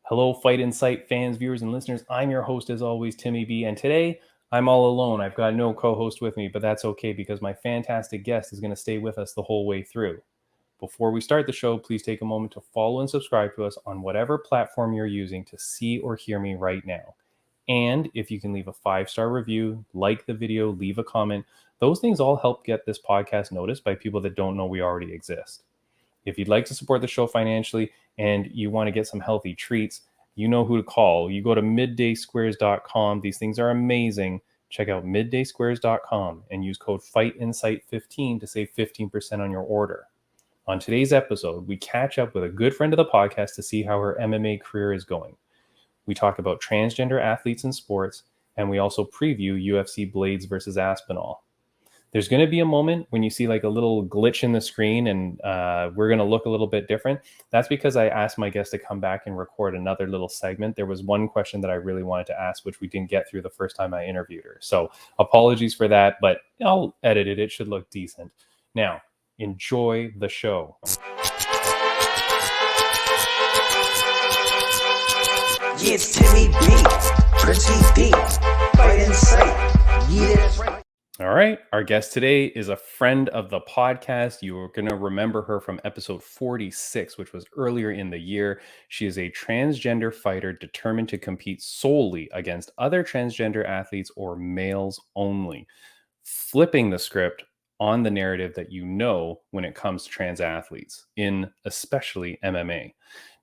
Hello, Fight Insight fans, viewers, and listeners. I'm your host, as always, Timmy B. And today I'm all alone. I've got no co host with me, but that's okay because my fantastic guest is going to stay with us the whole way through. Before we start the show, please take a moment to follow and subscribe to us on whatever platform you're using to see or hear me right now. And if you can leave a 5-star review, like the video, leave a comment, those things all help get this podcast noticed by people that don't know we already exist. If you'd like to support the show financially and you want to get some healthy treats, you know who to call. You go to middaysquares.com. These things are amazing. Check out middaysquares.com and use code FIGHTINSIGHT15 to save 15% on your order. On today's episode, we catch up with a good friend of the podcast to see how her MMA career is going. We talk about transgender athletes in sports, and we also preview UFC Blaydes versus Aspinall. There's going to be a moment when you see like a little glitch in the screen and we're going to look a little bit different. That's because I asked my guest to come back and record another little segment. There was one question that I really wanted to ask, which we didn't get through the first time I interviewed her. So apologies for that, but I'll edit it. It should look decent. Now, enjoy the show. Yeah, it's Timmy B, Pretty B, Fight Insight. Yeah, that's right. All right. Our guest today is a friend of the podcast. You are going to remember her from episode 46, which was earlier in the year. She is a transgender fighter determined to compete solely against other transgender athletes or males only, flipping the script on the narrative that you know when it comes to trans athletes, in especially MMA.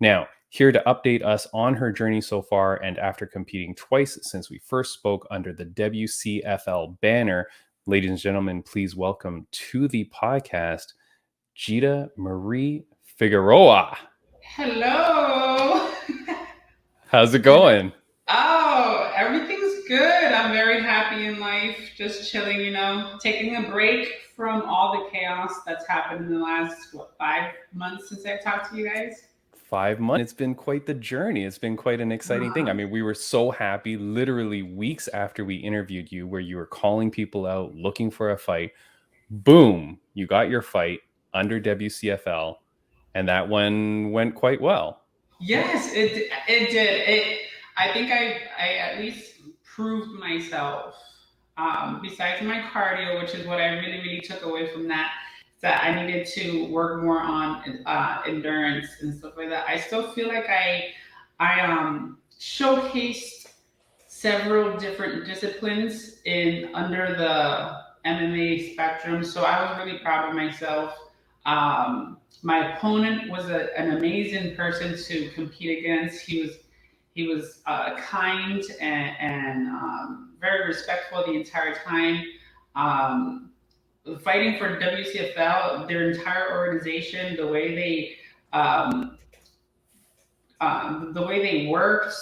Now, here to update us on her journey so far and after competing twice since we first spoke under the WCFL banner, ladies and gentlemen, please welcome to the podcast, Gita-Marie Figueroa. Hello. How's it going? Oh, everything's good. I'm very happy in life, just chilling, taking a break from all the chaos that's happened in the last, 5 months since I talked to you guys? 5 months. It's been quite the journey. It's been quite an exciting thing. I mean, we were so happy literally weeks after we interviewed you, where you were calling people out, looking for a fight. Boom, you got your fight under WCFL, and that one went quite well. Yes, it did. I think I at least proved myself. Besides my cardio, which is what I really, really took away from that I needed to work more on endurance and stuff like that. I still feel like I showcased several different disciplines in under the MMA spectrum. So I was really proud of myself. My opponent was an amazing person to compete against. He was kind and very respectful the entire time. Fighting for WCFL, their entire organization, the way they worked,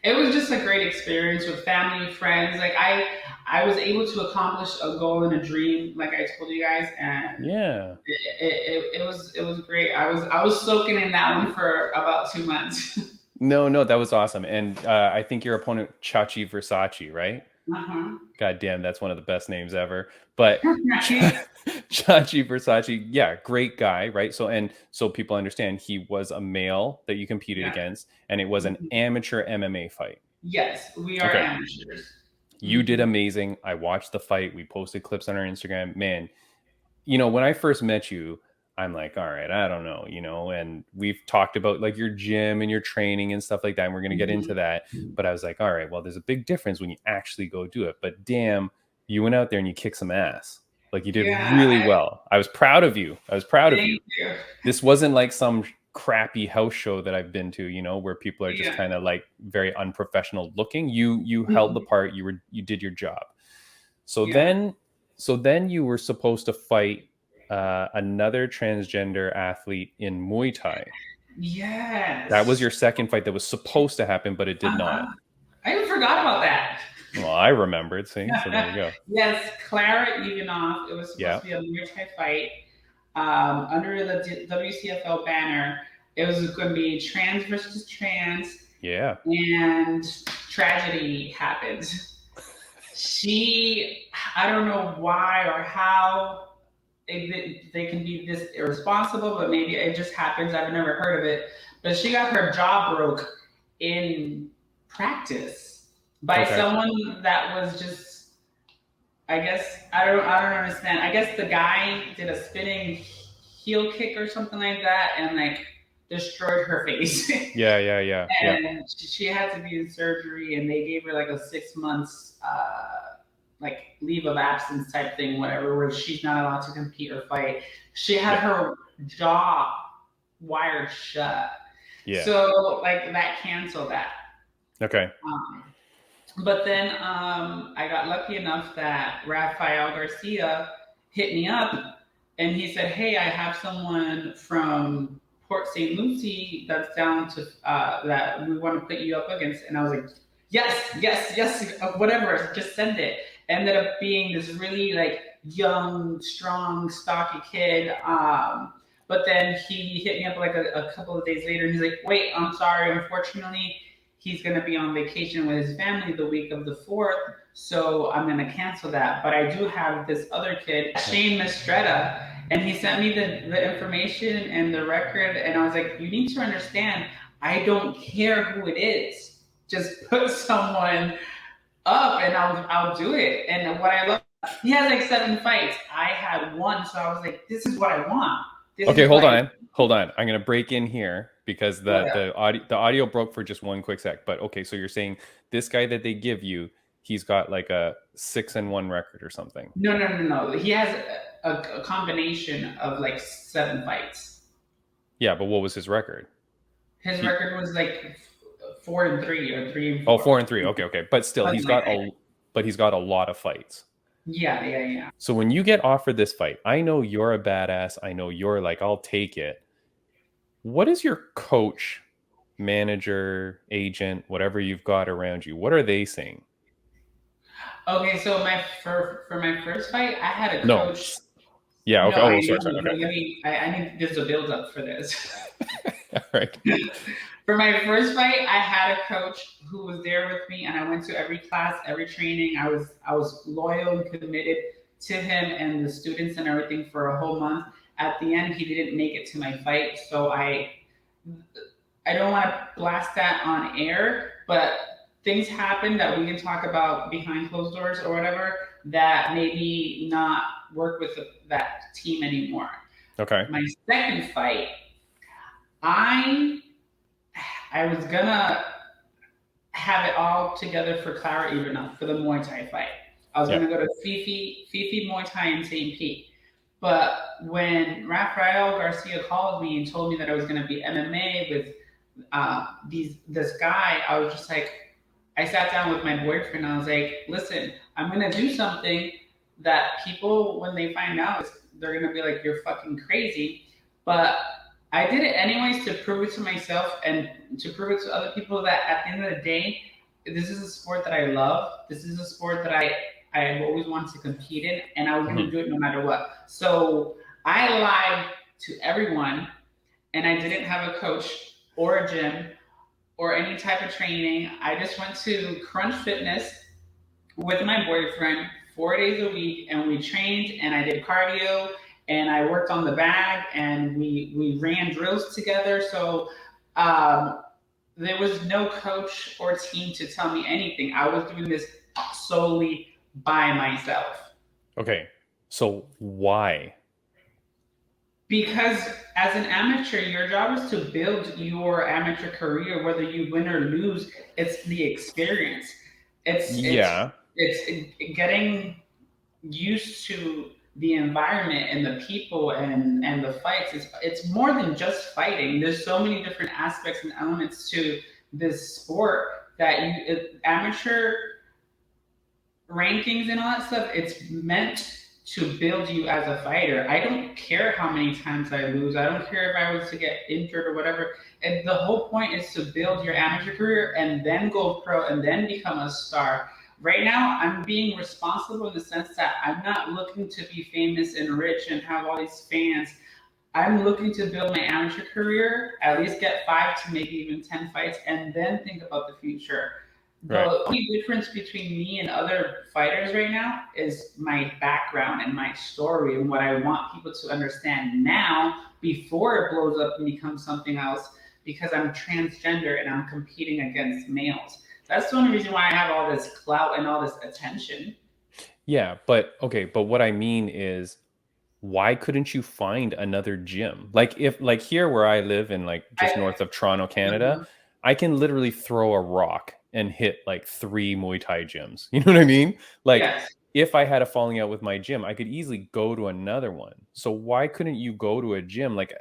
it was just a great experience with family, friends. Like I was able to accomplish a goal and a dream, like I told you guys, and Yeah. it was great. I was soaking in that one for about 2 months. No, that was awesome. And I think your opponent, Chachi Versace, right? Uh-huh. God damn, that's one of the best names ever. But Chachi Versace, yeah, great guy, right? So people understand he was a male that you competed against, and it was an amateur MMA fight. Yes, we are amateurs. You did amazing. I watched the fight. We posted clips on our Instagram. Man, when I first met you, I'm like, all right, I don't know, and we've talked about like your gym and your training and stuff like that. And we're going to get into that. But I was like, all right, well, there's a big difference when you actually go do it. But damn, you went out there and you kicked some ass. Like you did really well. I was proud of you. Thank you. This wasn't like some crappy house show that I've been to, where people are just kind of like very unprofessional looking. You held the part. You did your job. So then you were supposed to fight another transgender athlete in Muay Thai. Yes. That was your second fight that was supposed to happen, but it did not. I even forgot about that. Well, I remembered. See, so there you go. Yes, Clara Ivanov. It was supposed to be a Muay Thai fight under the WCFL banner. It was going to be trans versus trans. Yeah. And tragedy happened. I don't know why or how they can be this irresponsible, but maybe it just happens. I've never heard of it. but she got her jaw broke in practice by someone that was just, I guess, I don't understand. I guess the guy did a spinning heel kick or something like that and like destroyed her face. Yeah. And she had to be in surgery, and they gave her like a 6 months like leave of absence type thing, whatever, where she's not allowed to compete or fight. She had her jaw wired shut. Yeah. So like that canceled that. Okay. But then I got lucky enough that Rafael Garcia hit me up, and he said, "Hey, I have someone from Port St. Lucie that's down to that we want to put you up against." And I was like, yes, whatever, just send it. Ended up being this really like young, strong, stocky kid. But then he hit me up like a couple of days later, and he's like, "Wait, I'm sorry, unfortunately, he's going to be on vacation with his family the week of the 4th, so I'm going to cancel that. But I do have this other kid, Shane Mistretta," and he sent me the information and the record, and I was like, "You need to understand, I don't care who it is. Just put someone up, and I'll do it." And what I love, he has like 7 fights. I had 1, so I was like, "This is what I want." Okay, hold on. I'm going to break in here because the audio broke for just one quick sec. But okay, so you're saying this guy that they give you, he's got like a 6-1 record or something? No. He has a combination of like 7 fights. Yeah, but what was his record? His record was like 4-3 or 3-4. Oh, 4-3. Okay. But still, he's got a lot of fights. Yeah. So when you get offered this fight, I know you're a badass. I know you're like, I'll take it. What is your coach, manager, agent, whatever you've got around you? What are they saying? Okay, so for my first fight, I had a coach. Yeah. Okay. No, sorry. Okay. I need there's a build up for this. All right. For my first fight, I had a coach who was there with me, and I went to every class, every training. I was loyal and committed to him and the students and everything for a whole month. At the end, he didn't make it to my fight, so I don't want to blast that on air, but things happen that we can talk about behind closed doors or whatever that maybe not work with that team anymore. Okay. My second fight, I was gonna have it all together for Clara Ivanov for the Muay Thai fight. I was gonna go to Fifi Muay Thai in St. Pete. But when Rafael Garcia called me and told me that I was gonna be MMA with this guy, I was just like, I sat down with my boyfriend. I was like, "Listen, I'm gonna do something that people, when they find out, they're gonna be like, you're fucking crazy." But I did it anyways to prove it to myself and to prove it to other people that at the end of the day, this is a sport that I love. This is a sport that I have always wanted to compete in, and I was going to do it no matter what. So I lied to everyone, and I didn't have a coach or a gym or any type of training. I just went to Crunch Fitness with my boyfriend 4 days a week, and we trained, and I did cardio, and I worked on the bag, and we ran drills together. So there was no coach or team to tell me anything. I was doing this solely by myself. Okay, so why? Because as an amateur, your job is to build your amateur career, whether you win or lose. It's the experience. It's getting used to the environment and the people and the fights. It's more than just fighting. There's so many different aspects and elements to this sport that amateur rankings and all that stuff, it's meant to build you as a fighter. I don't care how many times I lose. I don't care if I was to get injured or whatever. And the whole point is to build your amateur career and then go pro and then become a star. Right now, I'm being responsible in the sense that I'm not looking to be famous and rich and have all these fans. I'm looking to build my amateur career, at least get 5 to maybe even 10 fights, and then think about the future. Right. The only difference between me and other fighters right now is my background and my story and what I want people to understand now before it blows up and becomes something else. because I'm transgender and I'm competing against males. That's the only reason why I have all this clout and all this attention. Yeah, but okay, but what I mean is, why couldn't you find another gym? Like, if like here where I live in, like, just I north of Toronto, Canada, Mhm. I can literally throw a rock and hit like 3 Muay Thai gyms. You know what I mean? Like, Yes. if I had a falling out with my gym, I could easily go to another one. So why couldn't you go to a gym like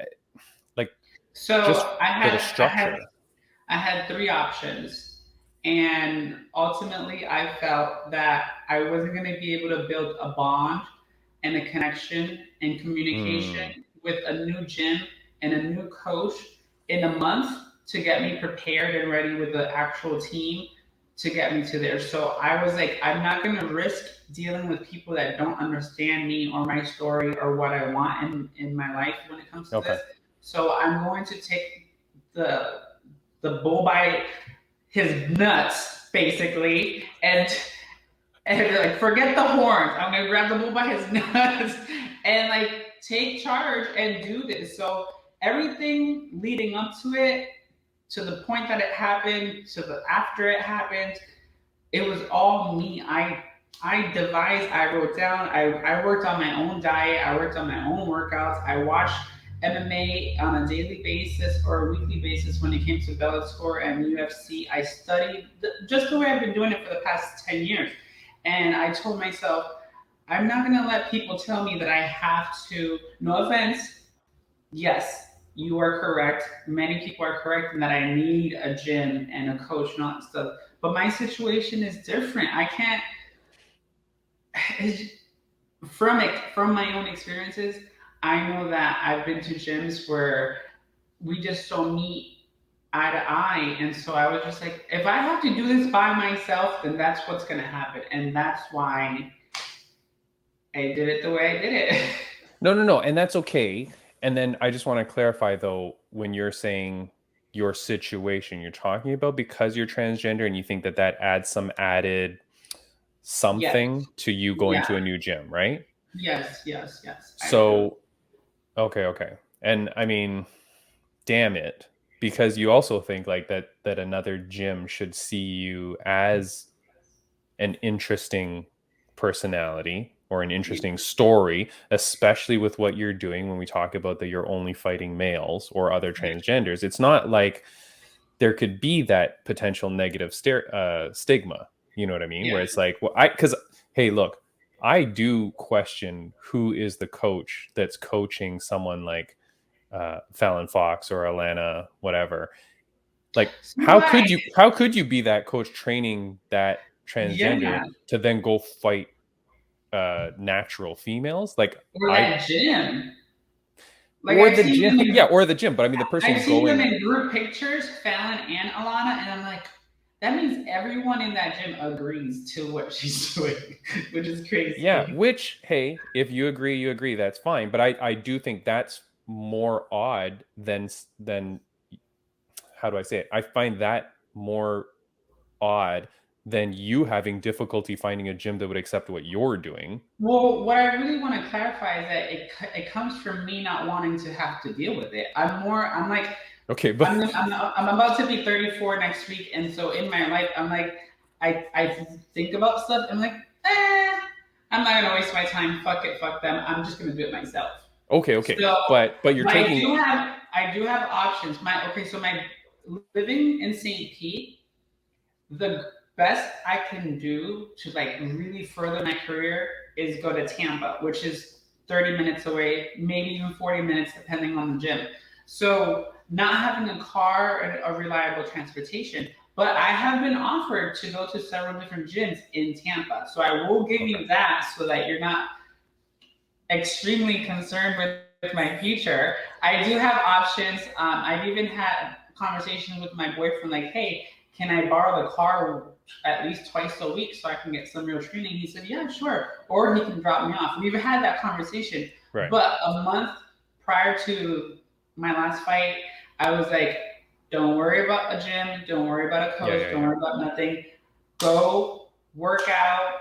just So I for the had I had structure? I had three options. And ultimately, I felt that I wasn't going to be able to build a bond and a connection and Hmm. communication with a new gym and a new coach in a month to get me prepared and ready with the actual team to get me to there. So I was like, I'm not going to risk dealing with people that don't understand me or my story or what I want in my life when it comes to Okay. this. So I'm going to take the the bull by his nuts, basically, and like forget the horns. I'm gonna grab the bull by his nuts and like take charge and do this. So everything leading up to it, to the point that it happened, to the after it happened, it was all me. I devised, I wrote down, I worked on my own diet, I worked on my own workouts, I watched MMA on a daily basis or a weekly basis when it came to Bellator and UFC. I studied just the way I've been doing it for the past 10 years. And I told myself, I'm not going to let people tell me that I have to, no offense, yes, you are correct. Many people are correct in that I need a gym and a coach and all that stuff. But my situation is different. I can't from my own experiences. I know that I've been to gyms where we just don't meet eye to eye, and so I was just like, if I have to do this by myself, then that's what's going to happen, and that's why I did it the way I did it. No, no, no, and that's okay. And then I just want to clarify though, when you're saying your situation, you're talking about because you're transgender and you think that that adds some added Yes, something to you going yeah, to a new gym, right? yes, yes, yes. I do. So, okay, okay. And I mean, damn it, because you also think like that another gym should see you as an interesting personality or an interesting story, especially with what you're doing when we talk about that you're only fighting males or other transgenders. It's not like there could be that potential negative stigma. You know what I mean? Where Yeah. it's like, well, because hey, look, I do question who is the coach that's coaching someone like Fallon Fox or Alana, whatever. Like, So like, how could you be that coach training that transgender yeah, to then go fight natural females? Like, or I that gym. Like or I've the seen gym, them yeah, in or the gym. But I mean, the I've person seen them going, in group pictures, Fallon and Alana, and I'm like, that means everyone in that gym agrees to what she's doing, which is yeah. crazy. Which, hey, if you agree, you agree. That's fine. But I do think that's more odd than how do I say it? I find that more odd than you having difficulty finding a gym that would accept what you're doing. Well, what I really want to clarify is that it comes from me not wanting to have to deal with it. I'm like, Okay, but I'm about to be 34 next week, and so in my life, I'm like, I think about stuff. I'm like, I'm not gonna waste my time. Fuck it, fuck them. I'm just gonna do it myself. okay, okay. So, But you're but taking I do have options. So my living in St. Pete, the best I can do to like really further my career is go to Tampa, which is 30 minutes away, maybe even 40 minutes, depending on the gym. So, not having a car and a reliable transportation, but I have been offered to go to several different gyms in Tampa. So, I will give okay. you that so that you're not extremely concerned with my future. I do have options. I've even had conversations with my boyfriend, like, hey, can I borrow the car at least twice a week so I can get some real training? He said, yeah, sure. Or he can drop me off. We've had that conversation. Right. But a month prior to my last fight, I was like, don't worry about a gym. Don't worry about a Yeah, coach. yeah, Don't yeah. worry about nothing. Go work out,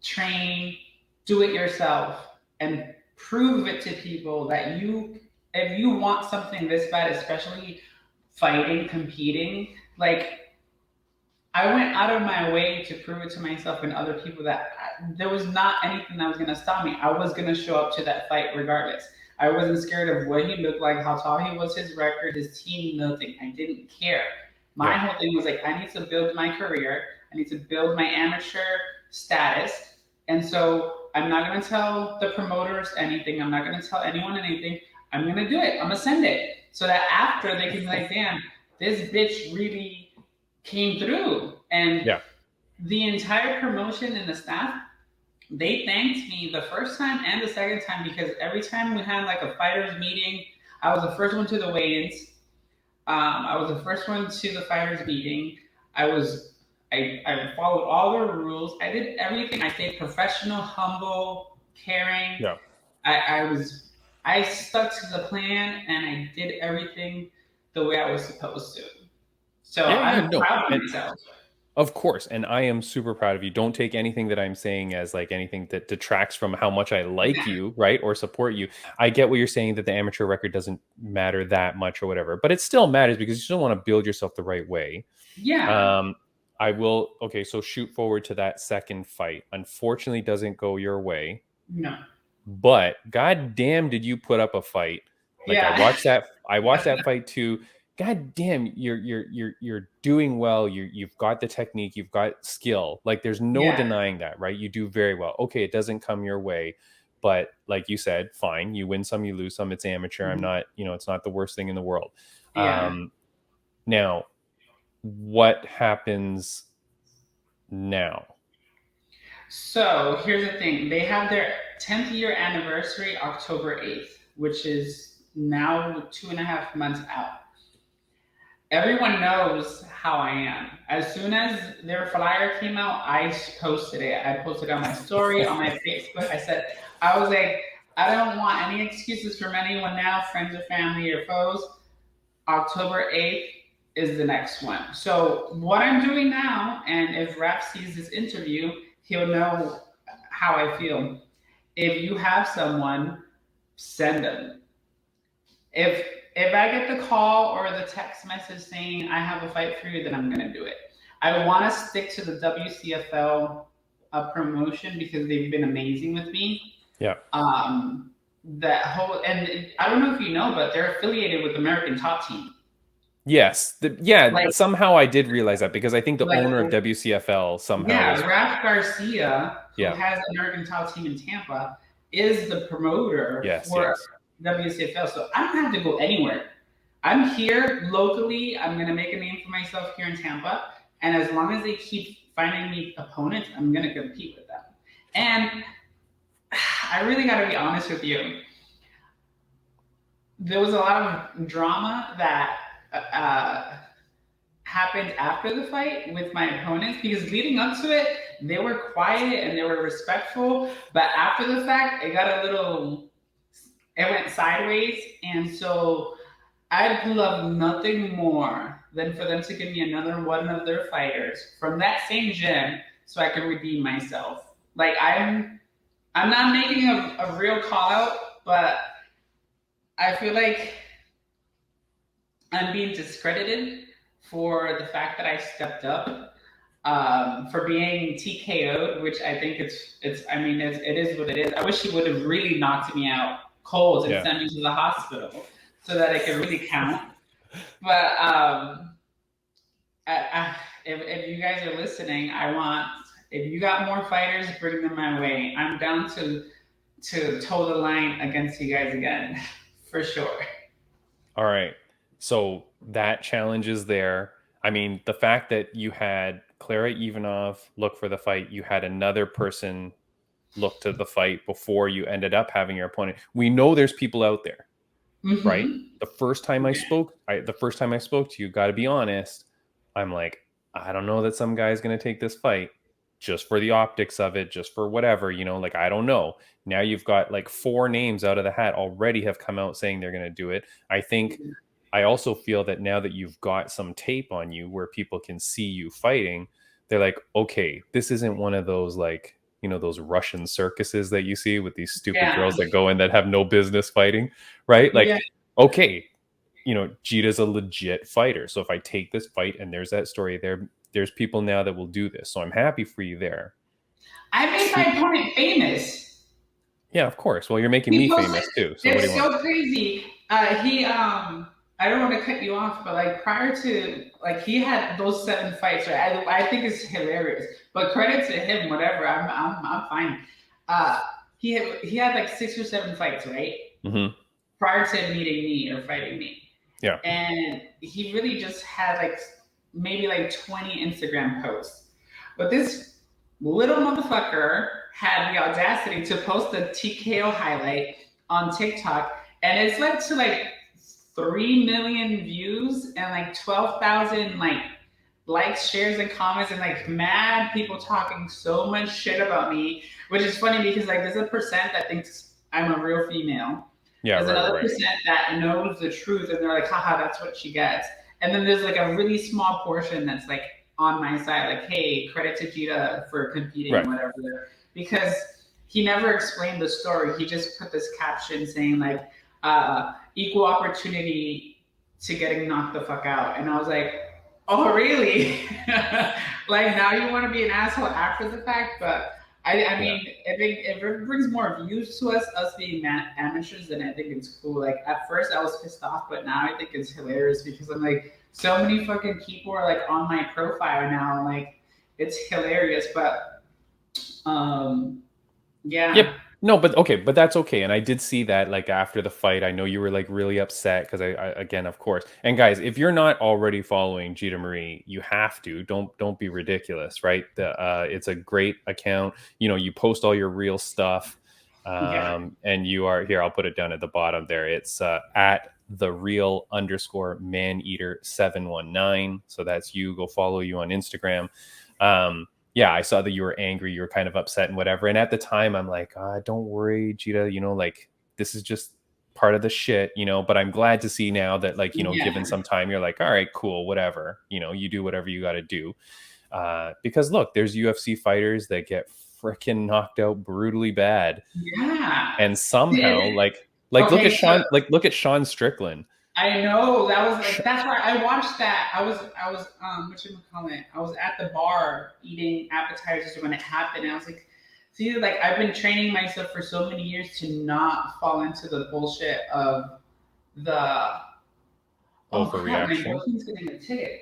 train, do it yourself, and prove it to people that if you want something this bad, especially fighting, competing. Like, I went out of my way to prove it to myself and other people that there was not anything that was going to stop me. I was going to show up to that fight regardless. I wasn't scared of what he looked like, how tall he was, his record, his team, nothing. I didn't care. My whole thing was like, I need to build my career. I need to build my amateur status. And so I'm not going to tell the promoters anything. I'm not going to tell anyone anything. I'm going to do it. I'm going to send it. So that after they can be like, damn, this bitch really came through. And the entire promotion and the staff, they thanked me the first time and the second time, because every time we had like a fighters meeting, I was the first one to the weigh-ins. I was the first one to the fighters meeting. I followed all the rules. I did everything. I stayed professional, humble, caring. Yeah. I stuck to the plan and I did everything the way I was supposed to. So I'm proud of myself. Of course. And I am super proud of you. Don't take anything that I'm saying as like anything that detracts from how much I like you, right? Or support you. I get what you're saying, that the amateur record doesn't matter that much or whatever, but it still matters because you still want to build yourself the right way. Yeah. I will. Okay. So shoot forward to that second fight. Unfortunately, doesn't go your way. No. But goddamn, did you put up a fight? Like I watched that fight too. God damn, you're doing well. You've got the technique, you've got skill. Like there's no denying that, right? You do very well. Okay, it doesn't come your way, but like you said, fine. You win some, you lose some. It's amateur. I'm not, it's not the worst thing in the world. Now, what happens now? So here's the thing. They have their 10th year anniversary October 8th, which is now 2.5 months out. Everyone knows how I am. As soon as their flyer came out, I posted it. I posted on my story, on my Facebook. I was like, I don't want any excuses from anyone now, friends or family or foes. October 8th is the next one. So what I'm doing now, and if Rap sees this interview, he'll know how I feel. If you have someone, send them. If I get the call or the text message saying I have a fight for you, then I'm going to do it. I want to stick to the WCFL promotion because they've been amazing with me. Yeah. That whole, and I don't know if you know, but they're affiliated with American Top Team. Yes. Somehow I did realize that because I think the owner of WCFL somehow. Yeah, Raf Garcia, who has American Top Team in Tampa, is the promoter for WCFL. So I don't have to go anywhere. I'm here locally. I'm going to make a name for myself here in Tampa. And as long as they keep finding me opponents, I'm going to compete with them. And I really got to be honest with you. There was a lot of drama that happened after the fight with my opponents, because leading up to it, they were quiet and they were respectful. But after the fact, it went sideways. And so I'd love nothing more than for them to give me another one of their fighters from that same gym so I can redeem myself. Like I'm not making a real call out, but I feel like I'm being discredited for the fact that I stepped up, for being TKO'd, which I think it is what it is. I wish he would have really knocked me out cold and sent me to the hospital so that it could really count. But if you guys are listening, if you got more fighters, bring them my way. I'm down to toe the line against you guys again, for sure. All right. So that challenge is there. I mean, the fact that you had Clara Ivanov look for the fight, you had another person look to the fight before you ended up having your opponent. We know there's people out there, right? The first time I spoke to you, got to be honest, I'm like, I don't know that some guy's going to take this fight just for the optics of it, just for whatever, like, I don't know. Now you've got like 4 names out of the hat already have come out saying they're going to do it. I also feel that now that you've got some tape on you where people can see you fighting, they're like, okay, this isn't one of those like, those Russian circuses that you see with these stupid girls that go in that have no business fighting, right? Like, okay, Jeeta's a legit fighter. So if I take this fight and there's that story there's people now that will do this. So I'm happy for you there. I made my opponent famous. Yeah, of course. Well, you're making me famous too. So what do you want? It's so crazy. I don't want to cut you off, but like prior to like he had those 7 fights, right? I think it's hilarious. But credit to him, whatever. I'm fine. He had like 6 or 7 fights, right? Mm-hmm. Prior to meeting me or fighting me. Yeah. And he really just had like maybe like 20 Instagram posts. But this little motherfucker had the audacity to post a TKO highlight on TikTok, and it's led to like 3 million views and like 12,000 like likes, shares, and comments, and like mad people talking so much shit about me, which is funny because like there's a percent that thinks I'm a real female. Yeah, there's another percent that knows the truth, and they're like, haha, that's what she gets. And then there's like a really small portion that's like on my side, like, hey, credit to Jeeta for competing, whatever. Because he never explained the story. He just put this caption saying like, equal opportunity to getting knocked the fuck out. And I was like, oh, really? Like now you want to be an asshole after the fact? But I mean, if it brings more views to us being amateurs, then I think it's cool. Like at first I was pissed off, but now I think it's hilarious because I'm like, so many fucking people are like on my profile now. Like it's hilarious, but yeah. Yep. No, but okay, but that's okay. And I did see that like after the fight, I know you were like really upset because I again, of course. And guys, if you're not already following Gita-Marie, you have to. Don't be ridiculous, right? It's a great account. You post all your real stuff. And you are here. I'll put it down at the bottom there. It's at @thereal_maneater719. So that's you. Go follow you on Instagram. Yeah, I saw that you were angry. You were kind of upset and whatever. And at the time, I'm like, don't worry, Jeeta. Like this is just part of the shit, But I'm glad to see now that, like, given some time, you're like, all right, cool, whatever. You do whatever you got to do. Because look, there's UFC fighters that get freaking knocked out brutally bad. Yeah. And somehow, like look at Sean Strickland. I know that was like, that's why I watched that. I was whatchamacallit? I was at the bar eating appetizers when it happened, and I was like, see, like I've been training myself for so many years to not fall into the bullshit of the overreaction. My boyfriend's getting a ticket.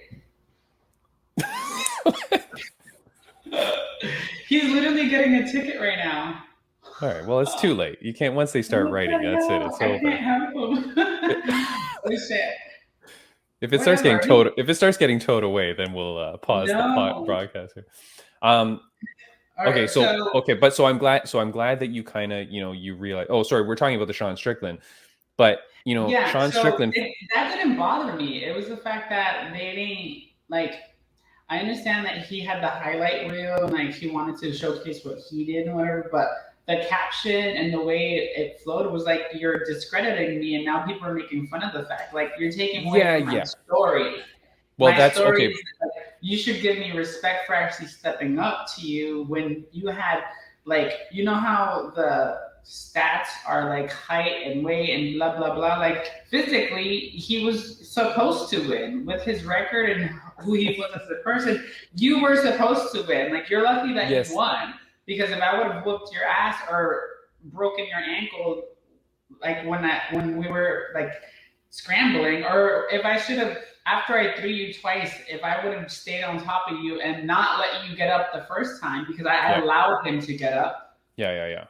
He's literally getting a ticket right now. All right. Well, it's too late. You can't. Once they start writing, that's it. It's over. I can't help him. Oh shit. If it starts getting towed away, then we'll pause the broadcast here. Okay. So I'm glad. So I'm glad that you kind of you realize. Oh, sorry. We're talking about the Sean Strickland, but Sean Strickland. That didn't bother me. It was the fact that they didn't like. I understand that he had the highlight reel and like he wanted to showcase what he did and whatever, but the caption and the way it flowed was like, you're discrediting me, and now people are making fun of the fact. Like you're taking away from my story. Well, that's okay. Is, like, you should give me respect for actually stepping up to you when you had like, how the stats are like height and weight and blah blah blah. Like physically, he was supposed to win with his record and who he was as a person. You were supposed to win. Like you're lucky that you won. Because if I would have whooped your ass or broken your ankle, like when we were like scrambling, or if I should have, after I threw you twice, if I would have stayed on top of you and not let you get up the first time because I allowed him to get up. Yeah.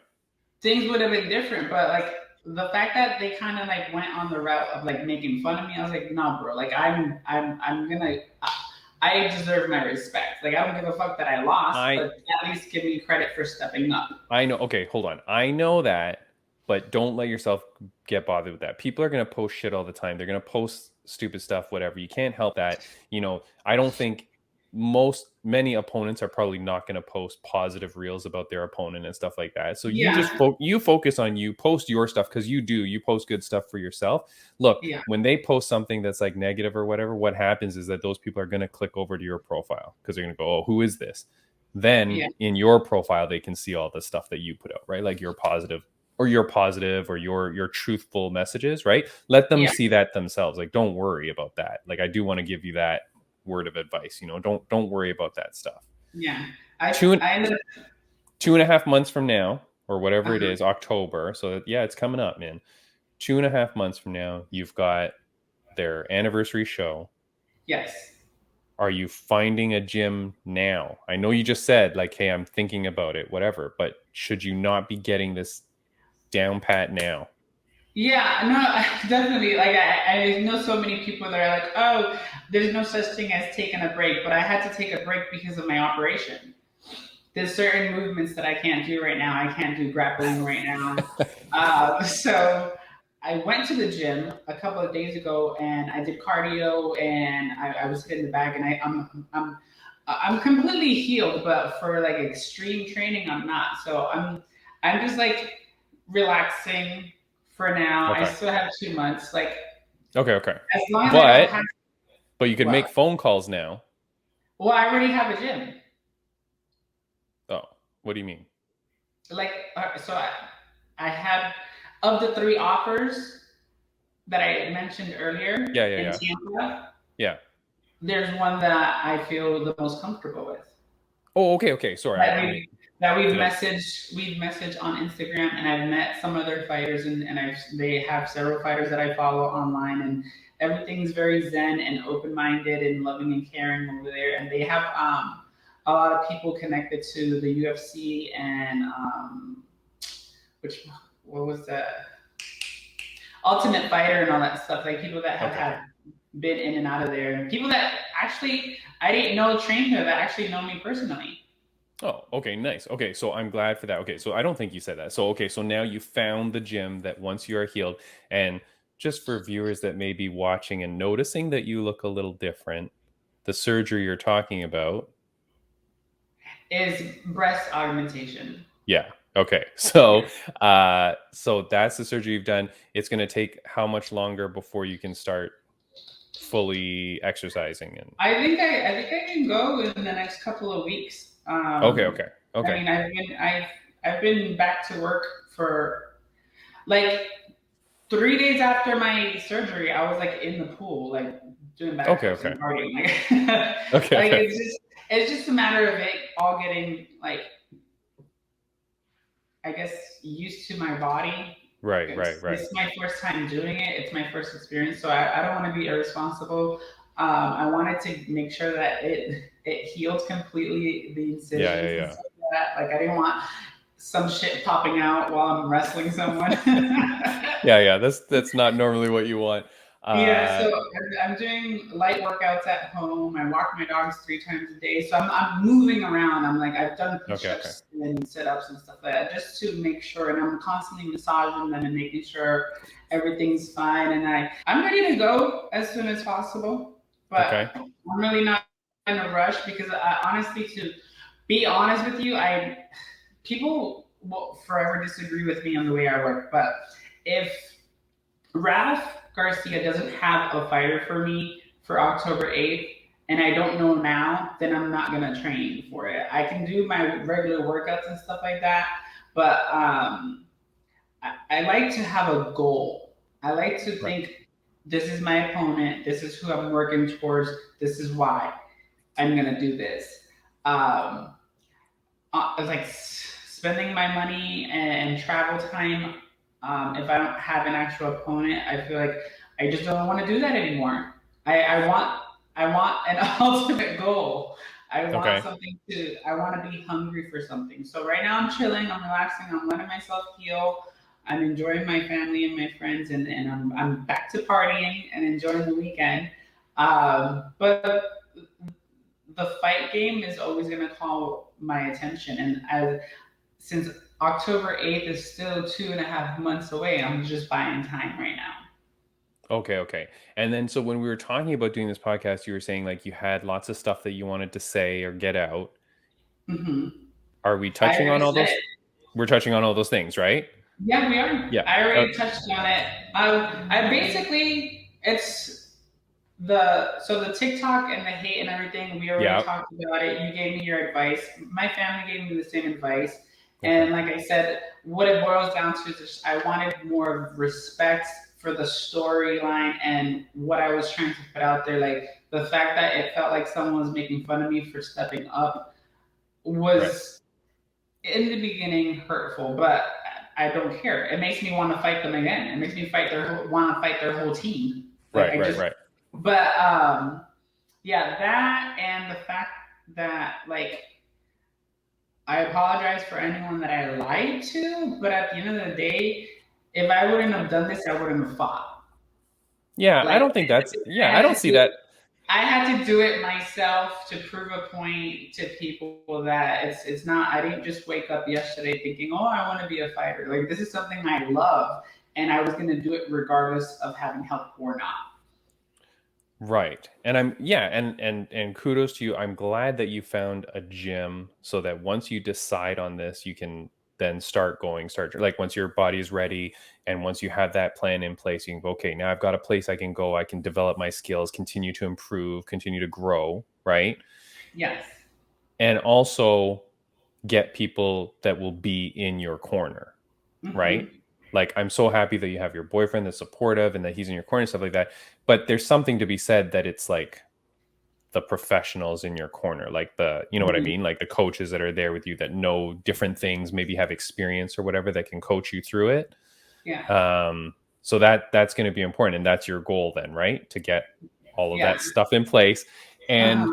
Things would have been different, but like the fact that they kind of like went on the route of like making fun of me, I was like, no, bro, like I'm gonna. I deserve my respect. Like, I don't give a fuck that I lost, but at least give me credit for stepping up. I know. Okay, hold on. I know that, but don't let yourself get bothered with that. People are going to post shit all the time. They're going to post stupid stuff, whatever. You can't help that. I don't think many opponents are probably not going to post positive reels about their opponent and stuff like that. So you just you focus on you, post your stuff, because you post good stuff for yourself. Look, when they post something that's like negative or whatever, what happens is that those people are going to click over to your profile because they're going to go, oh, who is this? Then in your profile, they can see all the stuff that you put out, right? Like your positive or your positive or your truthful messages, right? Let them Yeah. see that themselves. Like, don't worry about that. Like, I do want to give you that word of advice. Don't worry about that stuff. Yeah. Two I ended up, 2.5 months from now, or whatever it uh-huh. is, October. So yeah, it's coming up, man. 2.5 months from now, you've got their anniversary show. Yes. Are you finding a gym now? I know you just said like, hey, I'm thinking about it, whatever, but should you not be getting this down pat now? Yeah, no, definitely. Like I know so many people that are like, oh, there's no such thing as taking a break, but I had to take a break because of my operation. There's certain movements that I can't do right now. I can't do grappling right now. So I went to the gym a couple of days ago and I did cardio and I was hitting the bag and I'm completely healed, but for like extreme training, I'm not. So I'm just like relaxing for now. I Okay. still have 2 months. Like Okay. as long as I don't But have you can well, make phone calls now. well, I already have a gym. Oh, what do you mean? Like so I had of the three offers that I mentioned earlier in Yeah. Tampa, Yeah. there's one that I feel the most comfortable with. Oh, okay. Sorry. That I we that did I we've messaged on Instagram, and I've met some other fighters, and they have several fighters that I follow online, and everything's very zen and open minded and loving and caring over there, and they have a lot of people connected to the UFC and which what was the Ultimate Fighter and all that stuff, like people that have Okay. had been in and out of there, and people that actually I didn't know trained there that actually know me personally. Oh, okay, nice. Okay, so I'm glad for that. Okay, so I don't think you said that. So okay, so now you found the gym that once you are healed, and just for viewers that may be watching and noticing that you look a little different, the surgery you're talking about. Is breast augmentation. Yeah. Okay. Yeah. So that's the surgery you've done. It's going to take how much longer before you can start fully exercising and I think I can go in the next couple of weeks. okay. I Okay. mean, I've been back to work for like 3 days after my surgery. I was like in the pool, like doing backflips Okay. and partying. Like, like Okay. it's just a matter of it all getting like I guess used to my body. Right. It's my first time doing it. It's my first experience, so I don't want to be irresponsible. I wanted to make sure that it healed completely the incisions and Yeah. stuff like that. Like I didn't want some shit popping out while I'm wrestling someone. Yeah. That's not normally what you want. Yeah, Uh, so I'm doing light workouts at home. I walk my dogs 3 times a day. So I'm moving around. I'm like, I've done push okay. ups and sit ups and stuff like that just to make sure. And I'm constantly massaging them and making sure everything's fine. And I'm ready to go as soon as possible. Okay. But I'm really not in a rush because I honestly, to be honest with you, people will forever disagree with me on the way I work. But if Ralph Garcia doesn't have a fighter for me for October 8th, and I don't know now, then I'm not going to train for it. I can do my regular workouts and stuff like that, but I like to have a goal. I like to Right. think this is my opponent, this is who I'm working towards, this is why I'm going to do this. Um, like spending my money and travel time. If I don't have an actual opponent, I feel like I just don't want to do that anymore. I want an ultimate goal. I want Okay. something to. I want to be hungry for something. So right now I'm chilling. I'm relaxing. I'm letting myself heal. I'm enjoying my family and my friends, and I'm back to partying and enjoying the weekend. But the fight game is always going to call my attention. And since October 8th is still 2.5 months away, I'm just buying time right now. Okay. And then so when we were talking about doing this podcast, you were saying like you had lots of stuff that you wanted to say or get out. Hmm. Are we I touching on already all said those? it. We're touching on all those things, right? Yeah, we are. Yeah. I already touched on it. I basically, it's the TikTok and the hate and everything. We already Yeah. talked about it. You gave me your advice. My family gave me the same advice. And like I said, what it boils down to is just, I wanted more respect for the storyline and what I was trying to put out there. Like the fact that it felt like someone was making fun of me for stepping up was in the beginning hurtful, but I don't care. It makes me want to fight them again. It makes me want to fight their whole team. Like, right. But yeah, that and the fact that like I apologize for anyone that I lied to, but at the end of the day, if I wouldn't have done this, I wouldn't have fought. Yeah, Like, I don't think that's. Yeah, I don't see that. I had to do it myself to prove a point to people that it's not. I didn't just wake up yesterday thinking, "Oh, I want to be a fighter." Like this is something I love, and I was going to do it regardless of having help or not. Right. And and kudos to you. I'm glad that you found a gym so that once you decide on this, you can then start like once your body is ready and once you have that plan in place, you can go, okay, now I've got a place I can go, I can develop my skills, continue to improve, continue to grow, right? Yes. And also get people that will be in your corner, right? Like, I'm so happy that you have your boyfriend that's supportive and that he's in your corner and stuff like that. But there's something to be said that it's like the professionals in your corner, like you know what I mean? Like the coaches that are there with you that know different things, maybe have experience or whatever that can coach you through it. Yeah. So that's going to be important. And that's your goal then, right? To get all of that stuff in place. And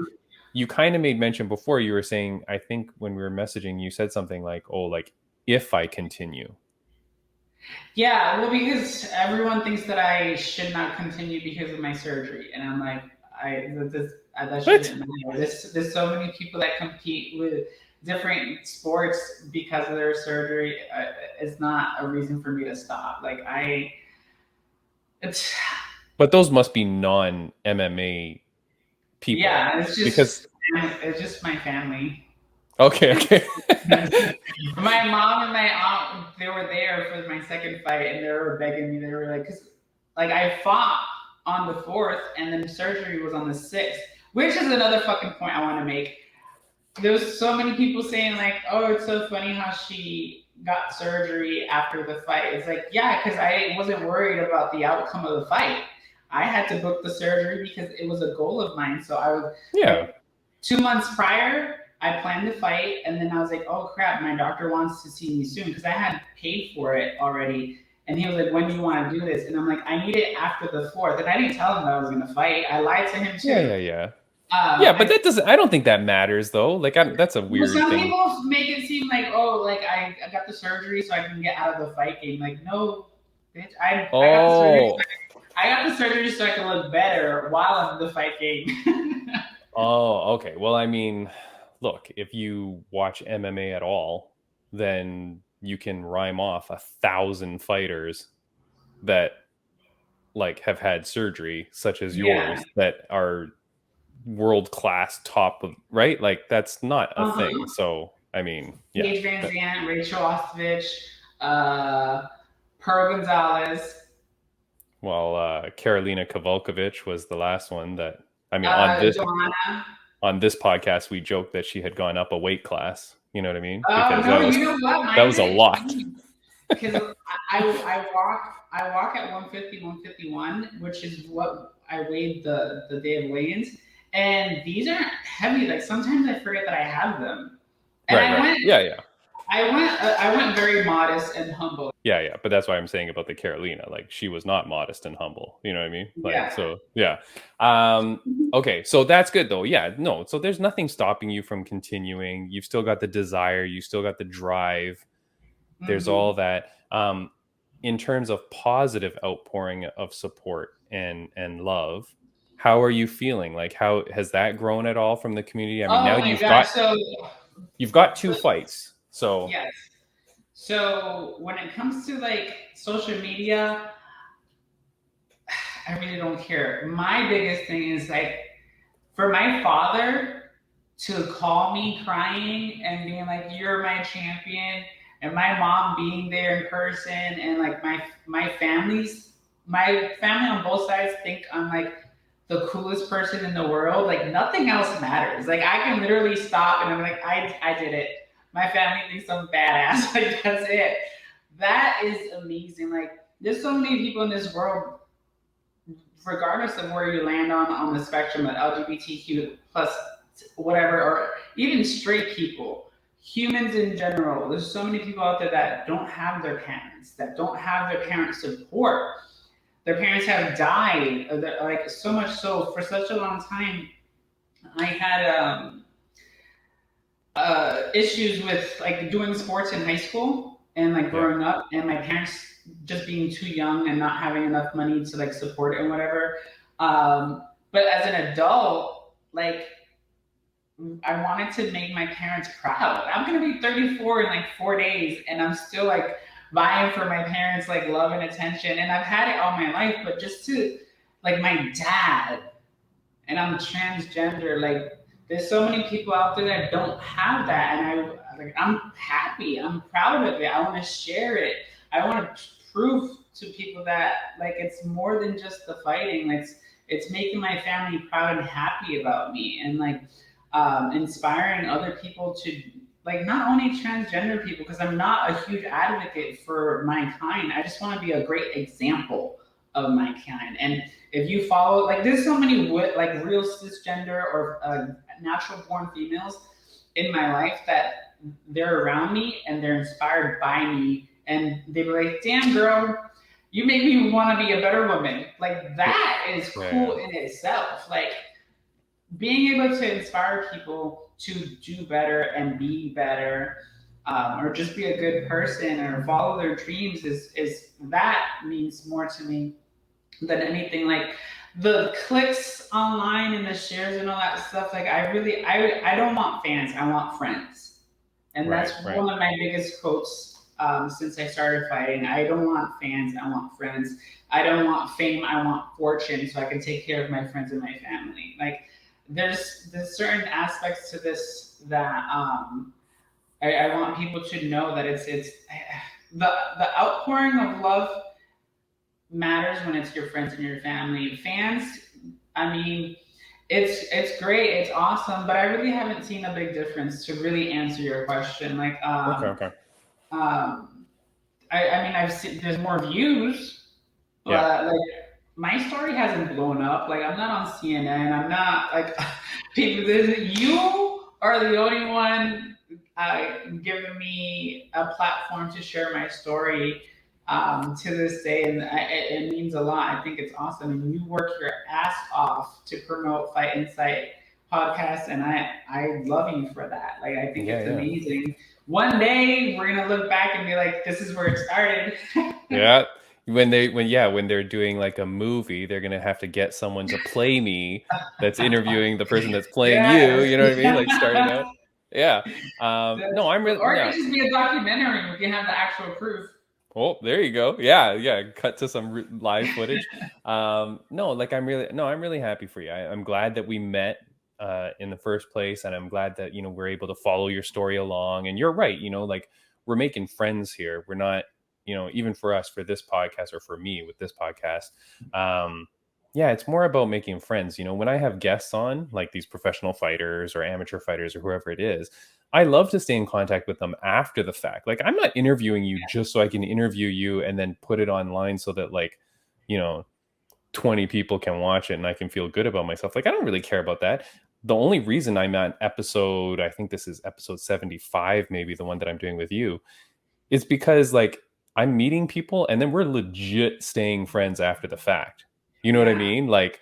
you kind of made mention before, you were saying, I think when we were messaging, you said something like, oh, like if I continue. Yeah, well, because everyone thinks that I should not continue because of my surgery, and I'm like, that shouldn't matter. There's so many people that compete with different sports because of their surgery. It's not a reason for me to stop. Like But those must be non-MMA people. Yeah, it's just my family. Okay. My mom and my aunt, they were there for my second fight, and they were begging me. They were like, because like I fought on the 4th, and then surgery was on the 6th, which is another fucking point I want to make. There was so many people saying like, "Oh, it's so funny how she got surgery after the fight." It's like, yeah, because I wasn't worried about the outcome of the fight. I had to book the surgery because it was a goal of mine. So I was like, 2 months prior, I planned the fight, and then I was like, oh crap, my doctor wants to see me soon because I had paid for it already. And he was like, when do you want to do this? And I'm like, I need it after the 4th. And I didn't tell him that I was going to fight. I lied to him too. Yeah. But that doesn't. I don't think that matters though. Like, that's a weird thing. Some people make it seem like, oh, like I got the surgery so I can get out of the fight game. Like, no, bitch, I got the surgery so I can look better while I'm in the fight game. Oh, okay. Well, I mean, look, if you watch MMA at all, then you can rhyme off 1,000 fighters that like have had surgery, such as yours, that are world-class top of, right? Like, that's not a thing. So, I mean, yeah. Paige Van Zandt, Rachel Ostovich, Pearl Gonzalez. Well, Karolina Kowalkiewicz was the last one that, I mean, on this podcast, we joked that she had gone up a weight class. You know what I mean? Because you know what? That was a lot. Because I walk at 150, 151, which is what I weighed the day of weigh-ins. And these aren't heavy. Like sometimes I forget that I have them. And I went very modest and humble. Yeah. But that's why I'm saying about the Karolina. Like, she was not modest and humble. You know what I mean? Like, so yeah. Okay, so that's good though. Yeah, no. So there's nothing stopping you from continuing. You've still got the desire. You still got the drive. There's all that. In terms of positive outpouring of support and love, how are you feeling? Like, how has that grown at all from the community? I mean, you've got 2 fights. So yes. So when it comes to like social media, I really don't care. My biggest thing is like for my father to call me crying and being like, "You're my champion," and my mom being there in person, and like my family on both sides think I'm like the coolest person in the world. Like nothing else matters. Like I can literally stop and I'm like, I did it. my family thinks I'm badass. Like, that's it. That is amazing. Like, there's so many people in this world, regardless of where you land on the spectrum of LGBTQ plus whatever, or even straight people, humans in general. There's so many people out there that don't have their parents, that don't have their parents' support. Their parents have died, like so much so for such a long time. I had issues with like doing sports in high school and like growing up, and my parents just being too young and not having enough money to like support it and whatever. But as an adult, like I wanted to make my parents proud. I'm gonna be 34 in like 4 days, and I'm still like vying for my parents' like love and attention. And I've had it all my life, but just to like my dad, and I'm transgender. Like there's so many people out there that don't have that, and I'm happy. I'm proud of it. I want to share it. I want to prove to people that like it's more than just the fighting. Like it's making my family proud and happy about me, and like inspiring other people to like not only transgender people, because I'm not a huge advocate for my kind. I just want to be a great example of my kind. And if you follow, like there's so many like real cisgender or natural born females in my life that they're around me and they're inspired by me, and they were like, damn girl, you make me want to be a better woman. Like that is cool in itself. Like being able to inspire people to do better and be better, or just be a good person or follow their dreams is that means more to me than anything. Like the clicks online and the shares and all that stuff. Like I don't want fans. I want friends, and that's one of my biggest quotes since I started fighting. I don't want fans. I want friends. I don't want fame. I want fortune, so I can take care of my friends and my family. Like there's certain aspects to this that I want people to know that it's the outpouring of love matters when it's your friends and your family. Fans, I mean, it's great, it's awesome, but I really haven't seen a big difference to really answer your question. Like, Okay. I mean, I've seen there's more views, but like my story hasn't blown up. Like I'm not on CNN. I'm not like people. You are the only one giving me a platform to share my story to this day, and it means a lot. I think it's awesome, and you work your ass off to promote Fight Insight podcast, and I love you for that. Like I think it's amazing. One day we're gonna look back and be like, this is where it started. When they're doing like a movie, they're gonna have to get someone to play me that's interviewing the person that's playing you. You know what I mean? Like starting out. Yeah. No, I'm really. Or it could just be a documentary. We can have the actual proof. Oh, there you go. Yeah. Cut to some live footage. No, like I'm really happy for you. I'm glad that we met in the first place, and I'm glad that we're able to follow your story along. And you're right. Like we're making friends here. We're not. Even for us, for this podcast, or for me with this podcast, it's more about making friends. When I have guests on, like these professional fighters or amateur fighters or whoever it is, I love to stay in contact with them after the fact. Like I'm not interviewing you just so I can interview you and then put it online so that 20 people can watch it and I can feel good about myself. Like I don't really care about that. The only reason I'm at episode, I think this is episode 75, maybe the one that I'm doing with you, is because like I'm meeting people and then we're legit staying friends after the fact. You know what I mean? Like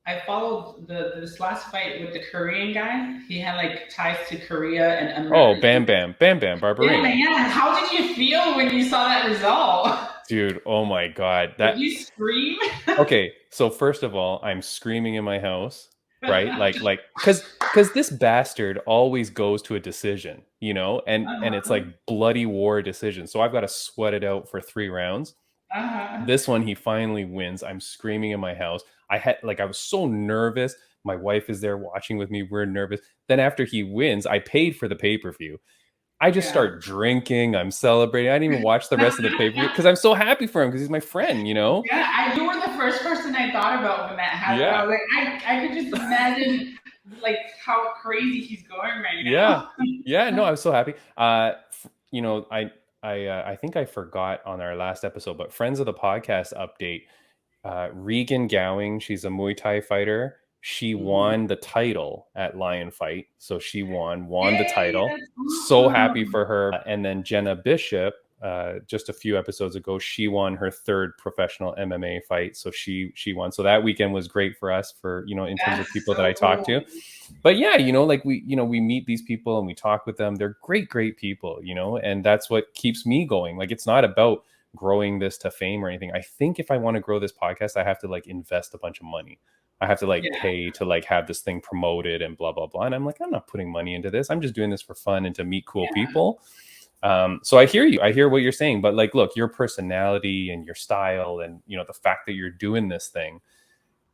I followed this last fight with the Korean guy. He had like ties to Korea and America. Oh, Bam Barbarina. Yeah. How did you feel when you saw that result? Dude, oh my God. Did you scream? Okay, so first of all, I'm screaming in my house, right? like because this bastard always goes to a decision, and it's like bloody war decision. So I've got to sweat it out for 3 rounds. This one, he finally wins. I'm screaming in my house. I was so nervous. My wife is there watching with me. We're nervous. Then after he wins, I paid for the pay-per-view. I just start drinking. I'm celebrating. I didn't even watch the rest of the pay-per-view because I'm so happy for him because he's my friend, Yeah, you were the first person I thought about when that happened. Yeah. I was like, I could just imagine like how crazy he's going right Yeah. now. Yeah. No, I was so happy. You know, I think I forgot on our last episode, but friends of the podcast update, Regan Gowing, she's a Muay Thai fighter. She Mhm. won the title at Lion Fight. So she won the Yay, title. that's So happy awesome. for her. And then Jenna Bishop, just a few episodes ago, she won her third professional MMA fight. So she won. So that weekend was great for us for, you know, in terms of That's people that I so talked cool. to. But yeah, you know, like we meet these people and we talk with them. They're great people, you know, and that's what keeps me going. Like it's not about growing this to fame or anything. I think if I want to grow this podcast, I have to like invest a bunch of money. I have to like Yeah. pay to like have this thing promoted and blah blah blah. And I'm like, I'm not putting money into this. I'm just doing this for fun and to meet cool Yeah. people. So I hear you. I hear what you're saying. But like, look, your personality and your style, and you know the fact that you're doing this thing,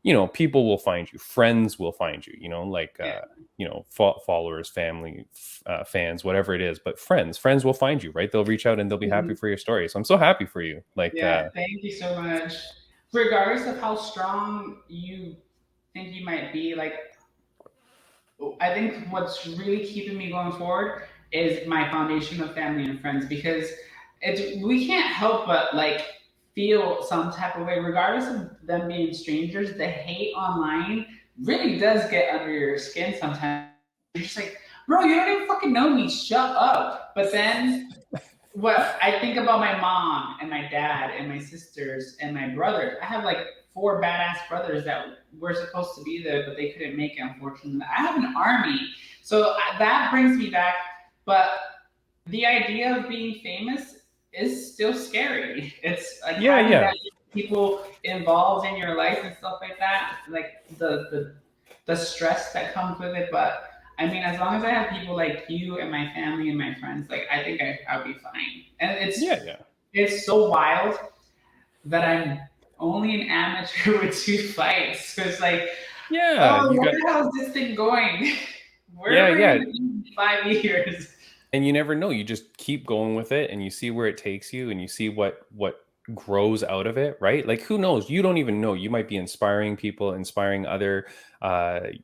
you know, people will find you, friends will find you, you know, like Yeah. you know, followers, family, fans, whatever it is. But friends will find you, right? They'll reach out and they'll be happy Mhm. for your story. So I'm so happy for you. Like Yeah. Thank you so much. Regardless of how strong you think you might be, like I think what's really keeping me going forward is my foundation of family and friends because we can't help but like feel some type of way, regardless of them being strangers. The hate online really does get under your skin sometimes. You're just like, bro, you don't even fucking know me. Shut up. But then what I think about my mom and my dad and my sisters and my brothers. I have like four badass brothers that were supposed to be there, but they couldn't make it, unfortunately. I have an army. So that brings me back. But the idea of being famous is still scary. It's like yeah, having yeah. that people involved in your life and stuff like that, like the stress that comes with it. But I mean, as long as I have people like you and my family and my friends, like I think I'll be fine. And Yeah, yeah. it's so wild that I'm only an amateur with two fights. So it's like, Yeah, oh, you where got the hell is this thing going? Where yeah, are we yeah. going to be in 5 years? And you never know. You just keep going with it and you see where it takes you and you see what grows out of it, right? Like who knows? You don't even know. You might be inspiring people, inspiring other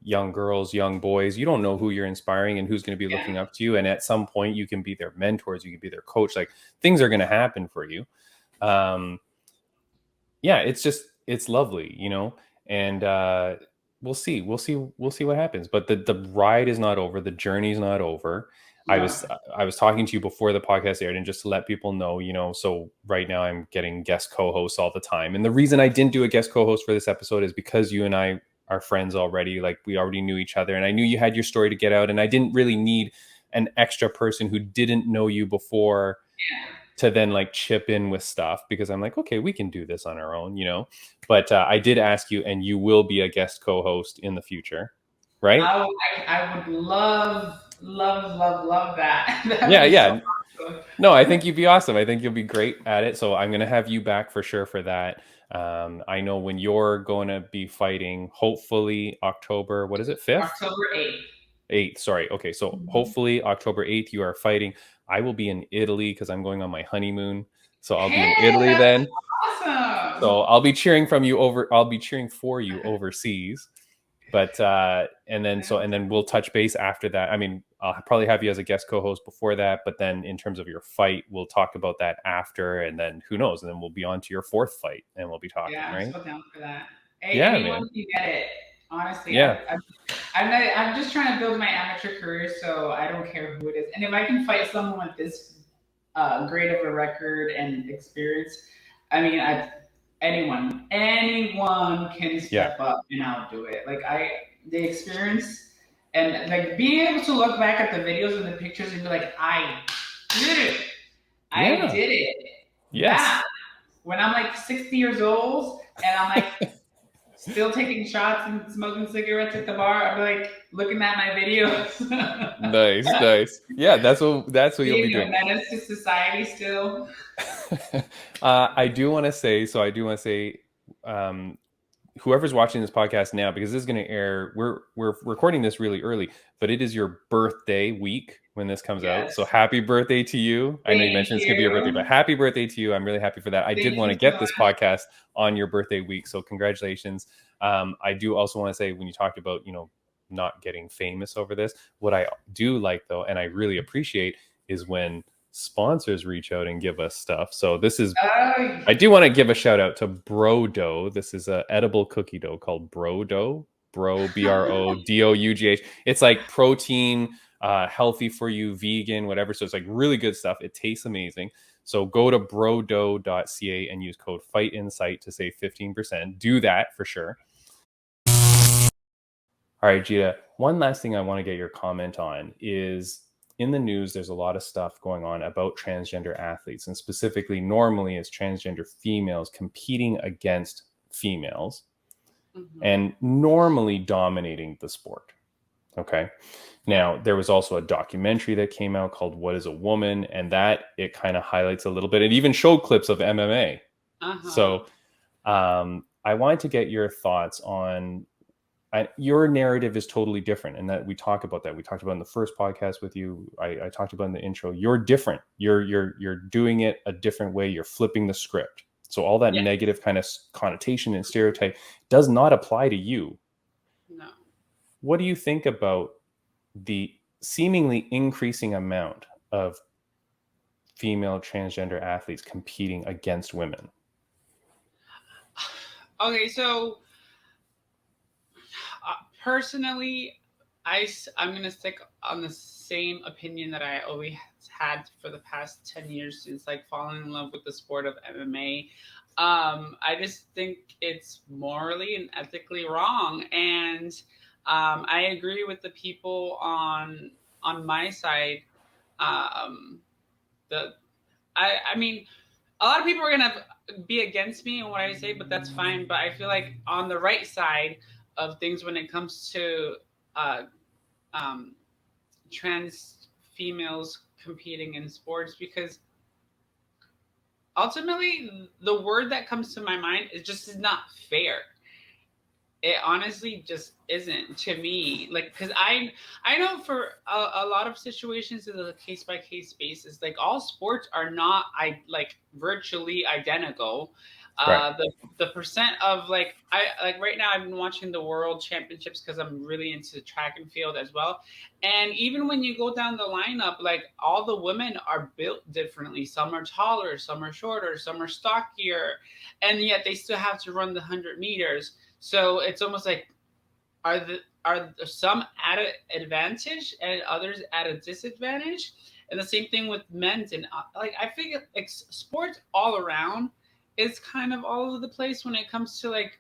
young girls, young boys. You don't know who you're inspiring and who's going to be Yeah. looking up to you. And at some point you can be their mentors, you can be their coach. Like things are going to happen for you. Um, yeah, it's lovely, you know, and we'll see what happens. But the ride is not over, the journey's not over. I No. was I was talking to you before the podcast aired, and just to let people know, you know, so right now I'm getting guest co-hosts all the time, and the reason I didn't do a guest co-host for this episode is because you and I are friends already. Like we already knew each other, and I knew you had your story to get out, and I didn't really need an extra person who didn't know you before Yeah. to then like chip in with stuff, because I'm like, okay, we can do this on our own, you know. But I did ask you, and you will be a guest co-host in the future, right? I would love that. That would Yeah, be so yeah. awesome. No, I think you'd be awesome. I think you'll be great at it. So I'm gonna have you back for sure for that. I know when you're going to be fighting, hopefully October, what is it, 5th? October 8th. 8th, sorry. Okay, so hopefully October 8th you are fighting. I will be in Italy because I'm going on my honeymoon. So I'll be in Hey, Italy that's then. awesome. So I'll be cheering from you over. I'll be cheering for you overseas. But and then we'll touch base after that. I mean, I'll probably have you as a guest co-host before that. But then in terms of your fight, we'll talk about that after. And then who knows? And then we'll be on to your fourth fight, and we'll be talking, Yeah, I'm right? so down for that. Yeah, Anyone man. can get it. Honestly, Yeah, I'm just trying to build my amateur career, so I don't care who it is. And if I can fight someone with this great of a record and experience, I mean, anyone can yeah, step up, and I'll do it. Like the experience, and like being able to look back at the videos and the pictures and be like, I did it. I yeah. did it. Yes. That when I'm like 60 years old and I'm like still taking shots and smoking cigarettes at the bar, I'm like looking at my videos. Nice, nice. Yeah, that's what you'll be Being a doing. menace to society still. I do want to say, um, whoever's watching this podcast now, because this is going to air, we're recording this really early, but it is your birthday week when this comes out. So Yes. happy birthday to you. I know you Thank mentioned it's going to be your birthday, but you. happy birthday to you. I'm really happy for that. I did Thank want you to so get this much. podcast on your birthday week, so congratulations. I do also want to say, when you talked about, you know, not getting famous over this. What I do like though, and I really appreciate, is when sponsors reach out and give us stuff. So this is, I do want to give a shout out to Bro Dough. This is a edible cookie dough called Bro Dough. Bro, BRODOUGH. It's like protein, healthy for you, vegan, whatever. So it's like really good stuff. It tastes amazing. So go to brodough.ca and use code FIGHTINSIGHT to save 15%. Do that for sure. All right, Jeeta, one last thing I want to get your comment on is, in the news, there's a lot of stuff going on about transgender athletes, and specifically, normally, it's transgender females competing against females and normally dominating the sport. Okay. Now, there was also a documentary that came out called What is a Woman? And that it kind of highlights a little bit. It even showed clips of MMA. So I wanted to get your thoughts on, your narrative is totally different, and that we talk about that. We talked about in the first podcast with you. I talked about in the intro. You're different. You're doing it a different way. You're flipping the script. So all that negative kind of connotation and stereotype does not apply to you. No. What do you think about the seemingly increasing amount of female transgender athletes competing against women? Okay, so personally, I'm going to stick on the same opinion that I always had for the past 10 years since like falling in love with the sport of MMA. I just think it's morally and ethically wrong. And I agree with the people on my side. I mean, a lot of people are going to be against me in what I say, but that's fine. But I feel like on the right side of things when it comes to trans females competing in sports, because ultimately the word that comes to my mind is just is not fair. It honestly just isn't to me. Like, because I know for a lot of situations it's a case by case basis. Like all sports are not virtually identical. Right. The percent of like right now I've been watching the world championships because I'm really into track and field as well. And even when you go down the lineup, like all the women are built differently. Some are taller, some are shorter, some are stockier, and yet they still have to run the 100 meters. So it's almost like, are some at an advantage and others at a disadvantage? And the same thing with men's, and like I figure like sports all around is kind of all over the place when it comes to like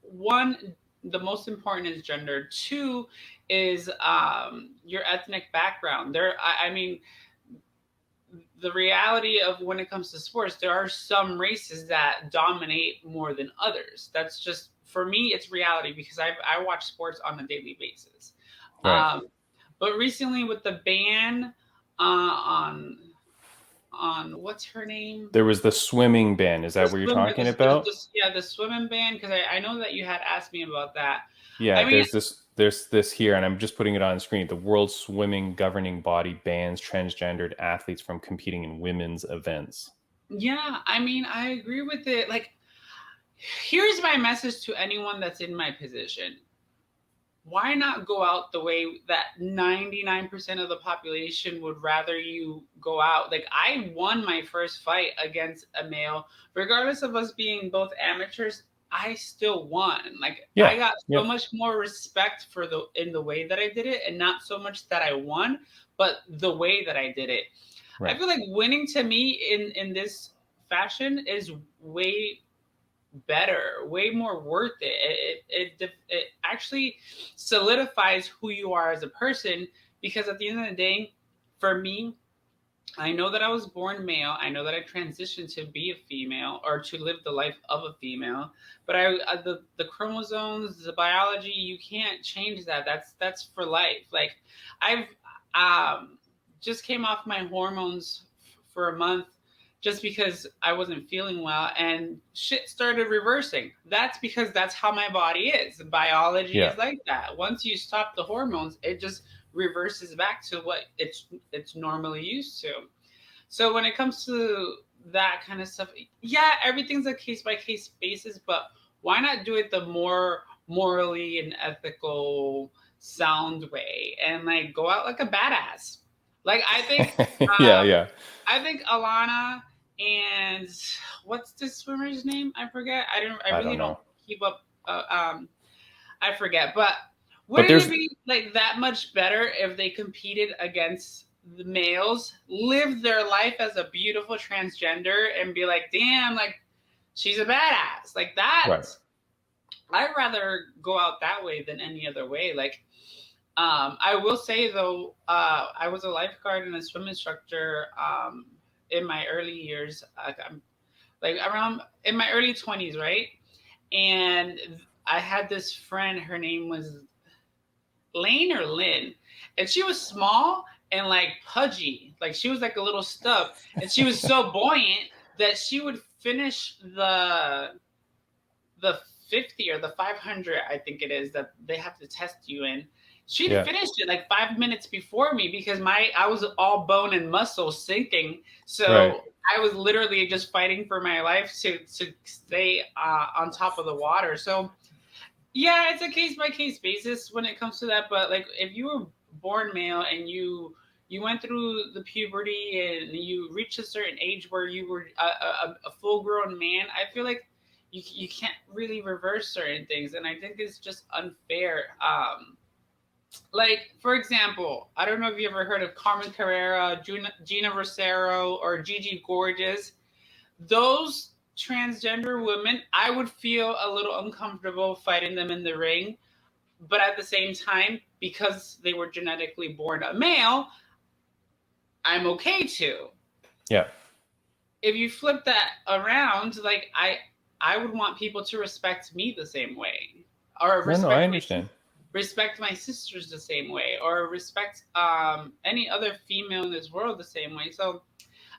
one, the most important is gender. Two is your ethnic background. I mean, the reality of when it comes to sports, there are some races that dominate more than others. That's just, for me, it's reality because I watch sports on a daily basis. Right. But recently with the ban on what's her name? There was the swimming ban. Is that what you're talking about? The swimming ban, because I know that you had asked me about that. Yeah, I mean, there's this here, and I'm just putting it on screen. The World Swimming Governing Body bans transgendered athletes from competing in women's events. Yeah, I mean, I agree with it. Like, here's my message to anyone that's in my position. Why not go out the way that 99% of the population would rather you go out? Like, I won my first fight against a male, regardless of us being both amateurs. I still won. Like, I got so much more respect in the way that I did it, and not so much that I won, but the way that I did it. Right. I feel like winning to me in this fashion is way better, way more worth it. It actually solidifies who you are as a person, because at the end of the day, for me, I know that I was born male. I know that I transitioned to be a female or to live the life of a female. But the chromosomes, the biology, you can't change that. That's for life. Like, I've just came off my hormones for a month just because I wasn't feeling well, and shit started reversing. That's because that's how my body is. Biology is like that. Once you stop the hormones, it just reverses back to what it's normally used to. So when it comes to that kind of stuff, yeah, everything's a case by case basis, but why not do it the more morally and ethical, sound way, and like go out like a badass. Like Yeah, yeah. I think Alana and what's this swimmer's name? I forget. I I really don't don't know. keep up. I forget. But But wouldn't it there's be like that much better if they competed against the males, lived their life as a beautiful transgender, and be like, damn, like she's a badass. Like that. right. I'd rather go out that way than any other way. Like, I will say though, I was a lifeguard and a swim instructor in my early years. I'm like around in my early 20s, right? And I had this friend. Her name was Lane or Lynn, and she was small and like pudgy. Like she was like a little stub, and she was so buoyant that she would finish the 50 or the 500, I think it is, that they have to test you in. She'd Yeah. finished it like 5 minutes before me because I was all bone and muscle sinking. So Right. I was literally just fighting for my life to stay on top of the water. So yeah, it's a case by case basis when it comes to that. But like if you were born male and you went through the puberty and you reached a certain age where you were a full grown man, I feel like you can't really reverse certain things, and I think it's just unfair. Like for example, I don't know if you ever heard of Carmen Carrera, Gina Rosero, or Gigi Gorgeous. Those transgender women, I would feel a little uncomfortable fighting them in the ring, but at the same time, because they were genetically born a male, I'm okay too. Yeah. If you flip that around, like I would want people to respect me the same way, or No, I understand. respect my sisters the same way, or respect any other female in this world the same way. So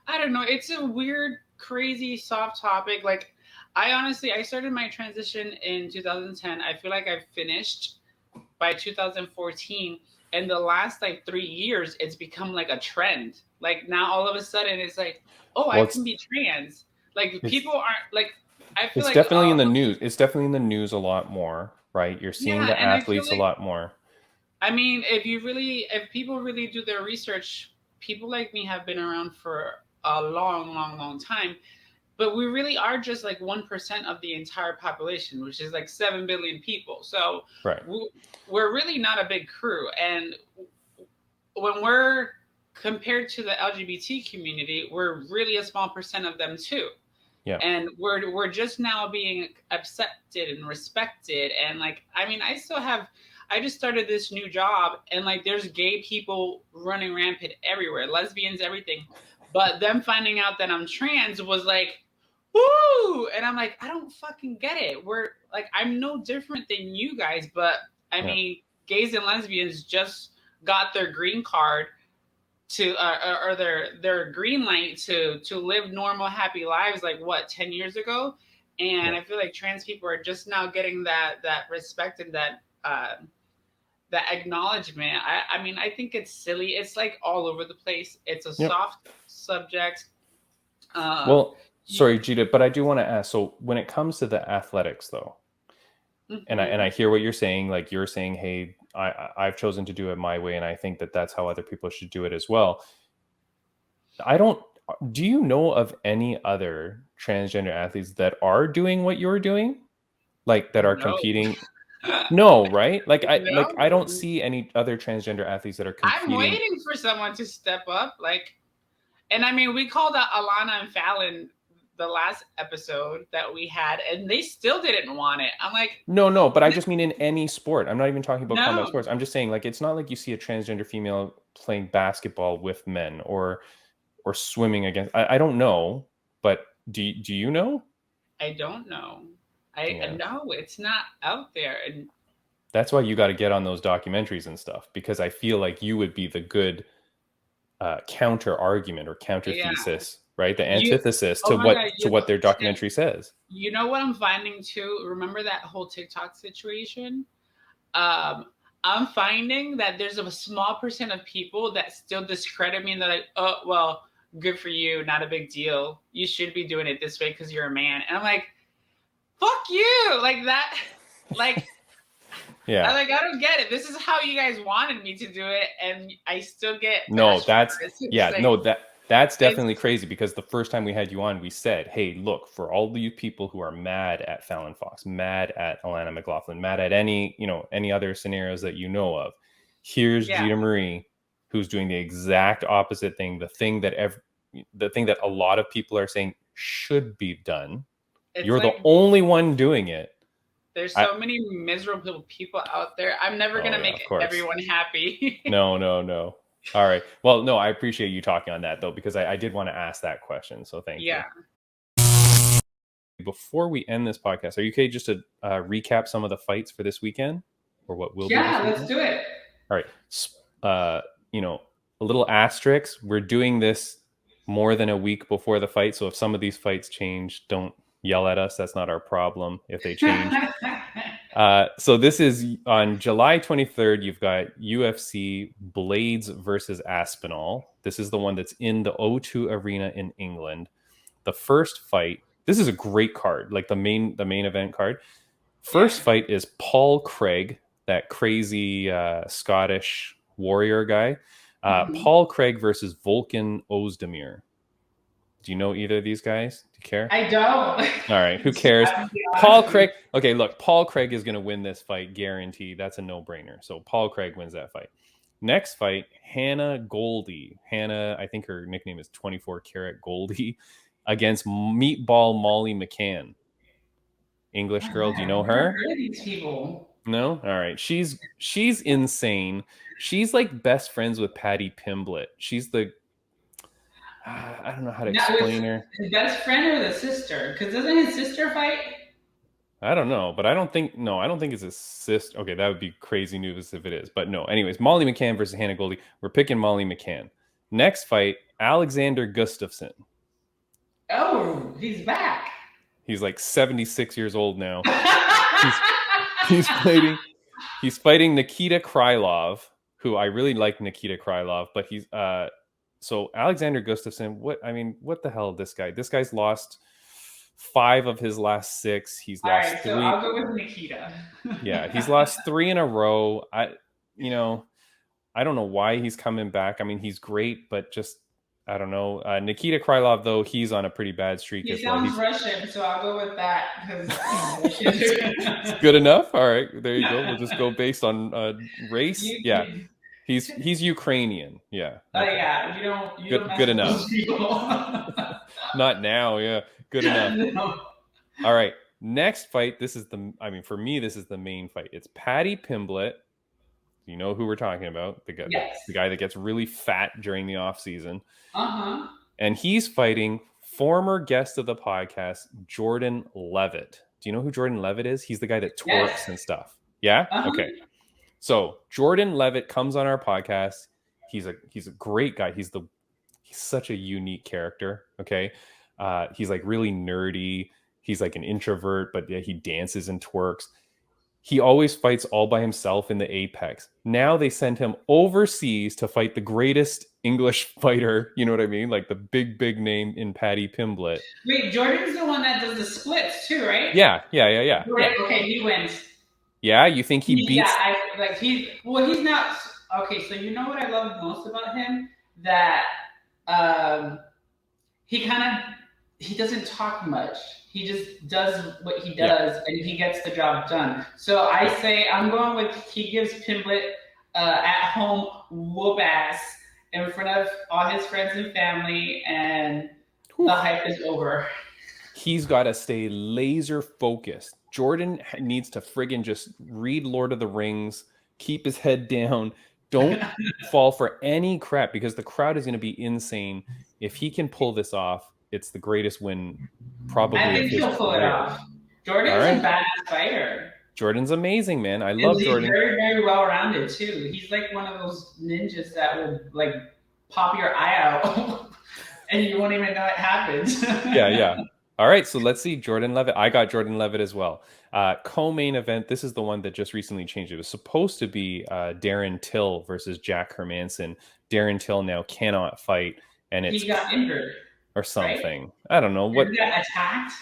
I don't know. It's a weird, crazy, soft topic. Like I started my transition in 2010. I feel like I've finished by 2014. And the last like 3 years, it's become like a trend. Like now, all of a sudden, it's like, oh, I Well, can be trans. Like it's people aren't like. I feel it's like, definitely in the news. It's definitely in the news a lot more, right? You're seeing yeah, the and I feel athletes a like, lot more. I mean, if people really do their research, people like me have been around for a long, long, long time. But we really are just like 1% of the entire population, which is like 7 billion people. So Right. we're really not a big crew. And when we're compared to the LGBT community, we're really a small percent of them too. Yeah. And we're just now being accepted and respected. And like, I mean, I just started this new job, and like there's gay people running rampant everywhere, lesbians, everything. But them finding out that I'm trans was like, woo! And I'm like, I don't fucking get it. We're like, I'm no different than you guys, but I Yeah. mean, gays and lesbians just got their green card to or their green light to live normal, happy lives. Like what, 10 years ago? And Yeah. I feel like trans people are just now getting that respect and that acknowledgement. I mean, I think it's silly. It's like all over the place. It's a Yep. soft subject. Well, sorry, Jeeta, but I do want to ask. So when it comes to the athletics, though, and I hear what you're saying. Like you're saying, hey, I've chosen to do it my way, and I think that that's how other people should do it as well. I don't. Do you know of any other transgender athletes that are doing what you're doing, like that are No. competing? No, right? I don't No. see any other transgender athletes that are I'm competing. waiting for someone to step up. Like, and I mean, we called out Alana and Fallon the last episode that we had, and they still didn't want it. I'm like, No, but I just mean in any sport. I'm not even talking about combat no, sports. I'm just saying, like, it's not like you see a transgender female playing basketball with men or swimming against. I don't know, but do you know? I don't know. Yeah. No, it's not out there. And That's why you got to get on those documentaries and stuff, because I feel like you would be the good counter argument or counter yeah, thesis, right? The you. antithesis Oh to my God, what their documentary says. you know what I'm finding too? Remember that whole TikTok situation? I'm finding that there's a small percent of people that still discredit me and they're like, oh, well, good for you. Not a big deal. You should be doing it this way because you're a man. And I'm like, fuck you. Like that. Like, Yeah. I'm like, I don't get it. This is how you guys wanted me to do it, and I still get No, bashed for it. that's definitely It's crazy, because the first time we had you on, we said, hey, look, for all you people who are mad at Fallon Fox, mad at Alana McLaughlin, mad at any other scenarios that you know of, here's yeah. Gita-Marie, who's doing the exact opposite thing, the thing that a lot of people are saying should be done. It's You're the like only one doing it. there's so many miserable people out there. I'm never gonna make Of course. everyone happy. No. All right. Well, no, I appreciate you talking on that, though, because I did want to ask that question. So thank you. Before we end this podcast, are you okay just to recap some of the fights for this weekend, or what will be this weekend? Let's do it. All right. A little asterisk. We're doing this more than a week before the fight. So if some of these fights change, don't yell at us. That's not our problem if they change. So this is on July 23rd. You've got UFC Blaydes versus Aspinall. This is the one that's in the O2 Arena in England. The first fight, this is a great card, like the main event card. First fight is Paul Craig, that crazy Scottish warrior guy. Paul Craig versus Volkan Ozdemir. Do you know either of these guys? Do you care? I don't. All right, who cares? Paul Craig. Okay, look, Paul Craig is going to win this fight, guaranteed. That's a no-brainer. So Paul Craig wins that fight. Next fight, Hannah Goldie. Hannah, I think her nickname is 24 Karat Goldie, against Meatball Molly McCann. English girl, do you know her? I've heard of these people. No? All right. She's insane. She's like best friends with Patty Pimblett. She's the I don't know how to explain her. His best friend or the sister? Because doesn't his sister fight? I don't know, but I don't think it's his sister. Okay, that would be crazy news if it is. But no, anyways, Molly McCann versus Hannah Goldie. We're picking Molly McCann. Next fight, Alexander Gustafson. Oh, he's back. He's like 76 years old now. he's fighting Nikita Krylov, who I really like Nikita Krylov, but he's so Alexander Gustafson, what the hell, this guy's lost 5 of his last 6. He's lost 3. So I'll go with Nikita. Yeah, he's lost 3 in a row. I don't know why he's coming back. I mean, he's great, but just I don't know. Nikita Krylov, though, he's on a pretty bad streak as well. He sounds Russian, so I'll go with that. It's good enough. All right, there you go. We'll just go based on race. Yeah. He's Ukrainian. Yeah. Okay. Yeah. You don't good enough. Not now. Yeah. Good enough. No. All right. Next fight. For me, this is the main fight. It's Patty Pimblett. You know who we're talking about? The guy that gets really fat during the off season. And he's fighting former guest of the podcast, Jordan Levitt. Do you know who Jordan Levitt is? He's the guy that twerks and stuff. Yeah. Okay. So Jordan Levitt comes on our podcast. He's a great guy. He's such a unique character. Okay. He's like really nerdy. He's like an introvert, but yeah, he dances and twerks. He always fights all by himself in the Apex. Now they send him overseas to fight the greatest English fighter. You know what I mean? Like the big name in Patty Pimblett. Wait, Jordan's the one that does the splits too, right? Yeah. Jordan, okay, he wins. Yeah, you think he beats? Yeah, he's not. Okay, so you know what I love most about him? That he doesn't talk much. He just does what he does, and he gets the job done. So I say I'm going with he gives Pimblett at home whoop ass in front of all his friends and family, and the hype is over. He's got to stay laser focused. Jordan needs to friggin' just read Lord of the Rings, keep his head down, don't fall for any crap, because the crowd is going to be insane. If he can pull this off, it's the greatest win probably. I think he'll pull it off. Jordan's a badass fighter. Jordan's amazing, man. I love Jordan. He's very, very well-rounded too. He's like one of those ninjas that will like pop your eye out and you won't even know it happened. Yeah. All right, so let's see Jordan Levitt. I got Jordan Levitt as well. Co-main event. This is the one that just recently changed. It was supposed to be Darren Till versus Jack Hermansson. Darren Till now cannot fight, and he got injured or something. Right? I don't know what. He got attacked.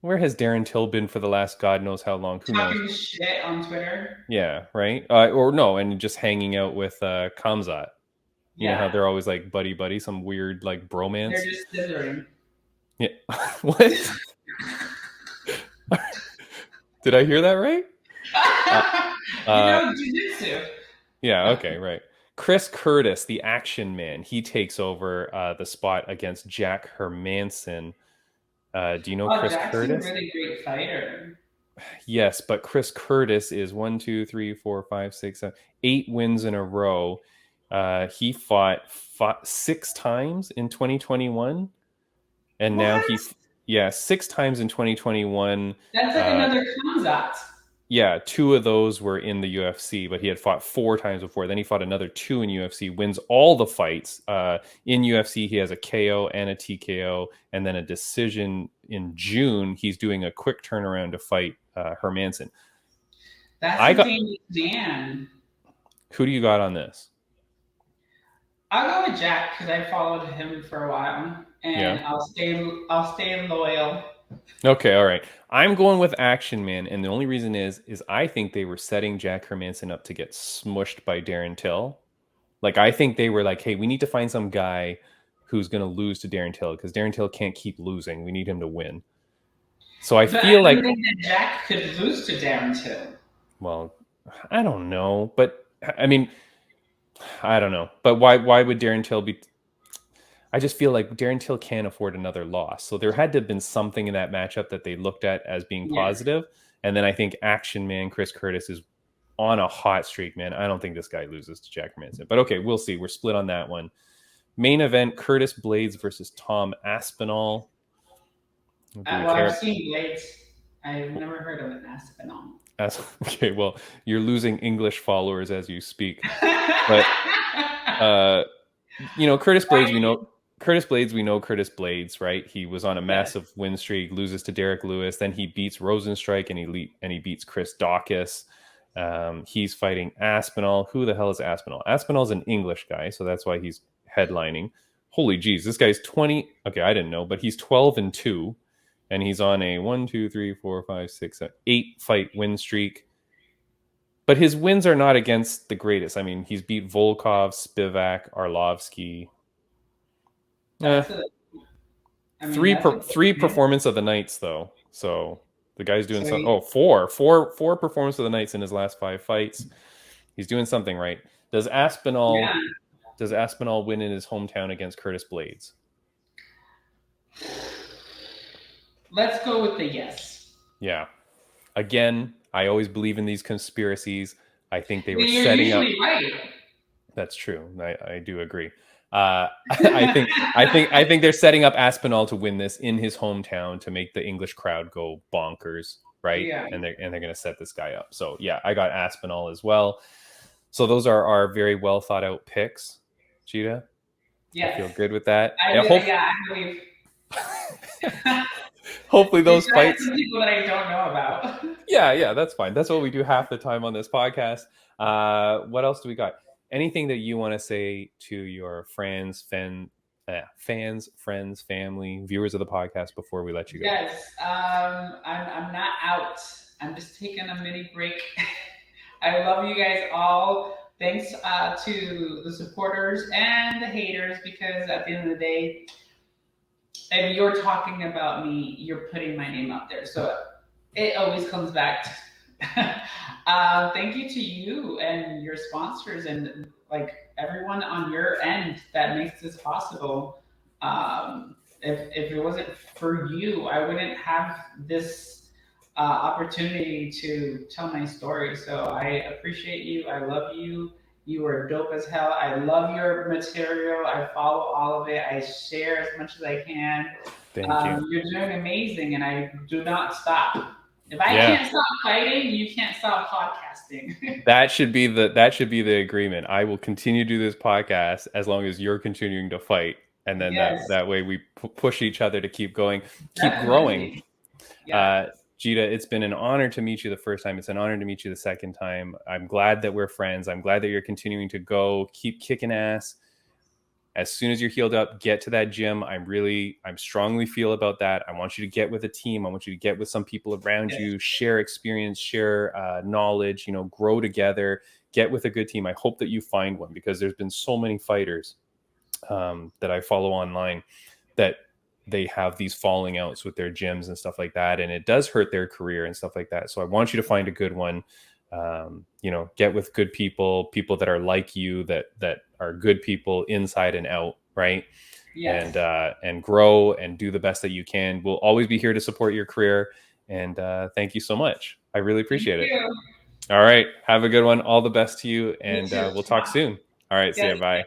Where has Darren Till been for the last God knows how long? Who knows? Talking shit on Twitter. Yeah, right. Or no, and just hanging out with Kamzat. You know how Yeah, they're always like buddy buddy, some weird like they're bromance. just dithering. Yeah. What? Did I hear that right? You Uh, know, jujitsu. yeah. Okay. Right. Chris Curtis, the action man, he takes over the spot against Jack Hermansson. Do you know Oh, Chris Jack's a Curtis? really great fighter. Yes, but Chris Curtis is 8 wins in a row. He fought 6 times in 2021, and now What? yeah, 6 times in 2021. That's like Uh, another Kamzat. yeah, 2 of those were in the UFC, but he had fought 4 times before. Then he fought another 2 in UFC, wins all the fights. In UFC, he has a KO and a TKO, and then a decision in June. He's doing a quick turnaround to fight Hermansson. That's I a got. dangerous man. Who do you got on this? I'll go with Jack because I followed him for a while, and Yeah. I'll stay loyal. Okay. All right. I'm going with Action Man, and the only reason is I think they were setting Jack Hermansson up to get smushed by Darren Till. Like I think they were like, hey, we need to find some guy who's going to lose to Darren Till because Darren Till can't keep losing. We need him to win. So I But feel I don't like, think that Jack could lose to Darren Till. well, I don't know, but I mean, I don't know, but why would Darren Till be? I just feel like Darren Till can't afford another loss. So there had to have been something in that matchup that they looked at as being Yeah. positive. And then I think Action Man Chris Curtis is on a hot streak, man. I don't think this guy loses to Jack Hermansson. But okay, we'll see. We're split on that one. Main event, Curtis Blaydes versus Tom Aspinall. I've seen Blaydes. I've never heard of an Aspinall. Okay, well, you're losing English followers as you speak. But Curtis Blaydes, we know Curtis Blaydes, right? He was on a massive win streak, loses to Derek Lewis, then he beats Rosenstrike and he beats Chris Dawkins. He's fighting Aspinall. Who the hell is Aspinall? Aspinall's an English guy, so that's why he's headlining. Holy geez, this guy's 20. Okay, I didn't know, but he's 12-2, and he's on a 1, 2, 3, 4, 5, 6, 7, 8 fight win streak. But his wins are not against the greatest. I mean, he's beat Volkov, Spivak, Arlovsky. Three performance of the nights though. So the guy's doing something. Oh, four performance of the nights in his last 5 fights. He's doing something right. Does Aspinall win in his hometown against Curtis Blaydes? Let's go with the yes. Yeah. Again, I always believe in these conspiracies. I think they were You're setting up. Right. That's true. I do agree. I think they're setting up Aspinall to win this in his hometown to make the English crowd go bonkers, right? Yeah. And they're going to set this guy up. So yeah, I got Aspinall as well. So those are our very well thought out picks, Jeeta. Yeah, I feel good with that. I believe. Hopefully those fights. Some people that I don't know about. Yeah, that's fine. That's what we do half the time on this podcast. What else do we got? Anything that you want to say to your fans, friends, family, viewers of the podcast before we let you go? Yes, I'm not out. I'm just taking a mini break. I love you guys all. Thanks to the supporters and the haters, because at the end of the day, if you're talking about me, you're putting my name out there. So it always comes back to thank you to you and your sponsors and like everyone on your end that makes this possible. If it wasn't for you, I wouldn't have this opportunity to tell my story. So I appreciate you. I love you. You are dope as hell. I love your material. I follow all of it. I share as much as I can. Thank you. You're doing amazing, and I do not stop. If I can't stop fighting, you can't stop podcasting. That should be the agreement. I will continue to do this podcast as long as you're continuing to fight, and then that way we push each other to keep going, keep growing. Yeah. Jeeta, it's been an honor to meet you the first time. It's an honor to meet you the second time. I'm glad that we're friends. I'm glad that you're continuing to go, keep kicking ass. As soon as you're healed up, get to that gym. I'm strongly feel about that. I want you to get with a team. I want you to get with some people around you, share experience, share knowledge, grow together, get with a good team. I hope that you find one, because there's been so many fighters that I follow online that they have these falling outs with their gyms and stuff like that. And it does hurt their career and stuff like that. So I want you to find a good one. Get with good people that are like you, that are good people inside and out, right? Yes. And grow and do the best that you can. We'll always be here to support your career. And thank you so much. I really appreciate it. All right. Have a good one. All the best to you. And we'll talk soon. All right. See ya. Bye.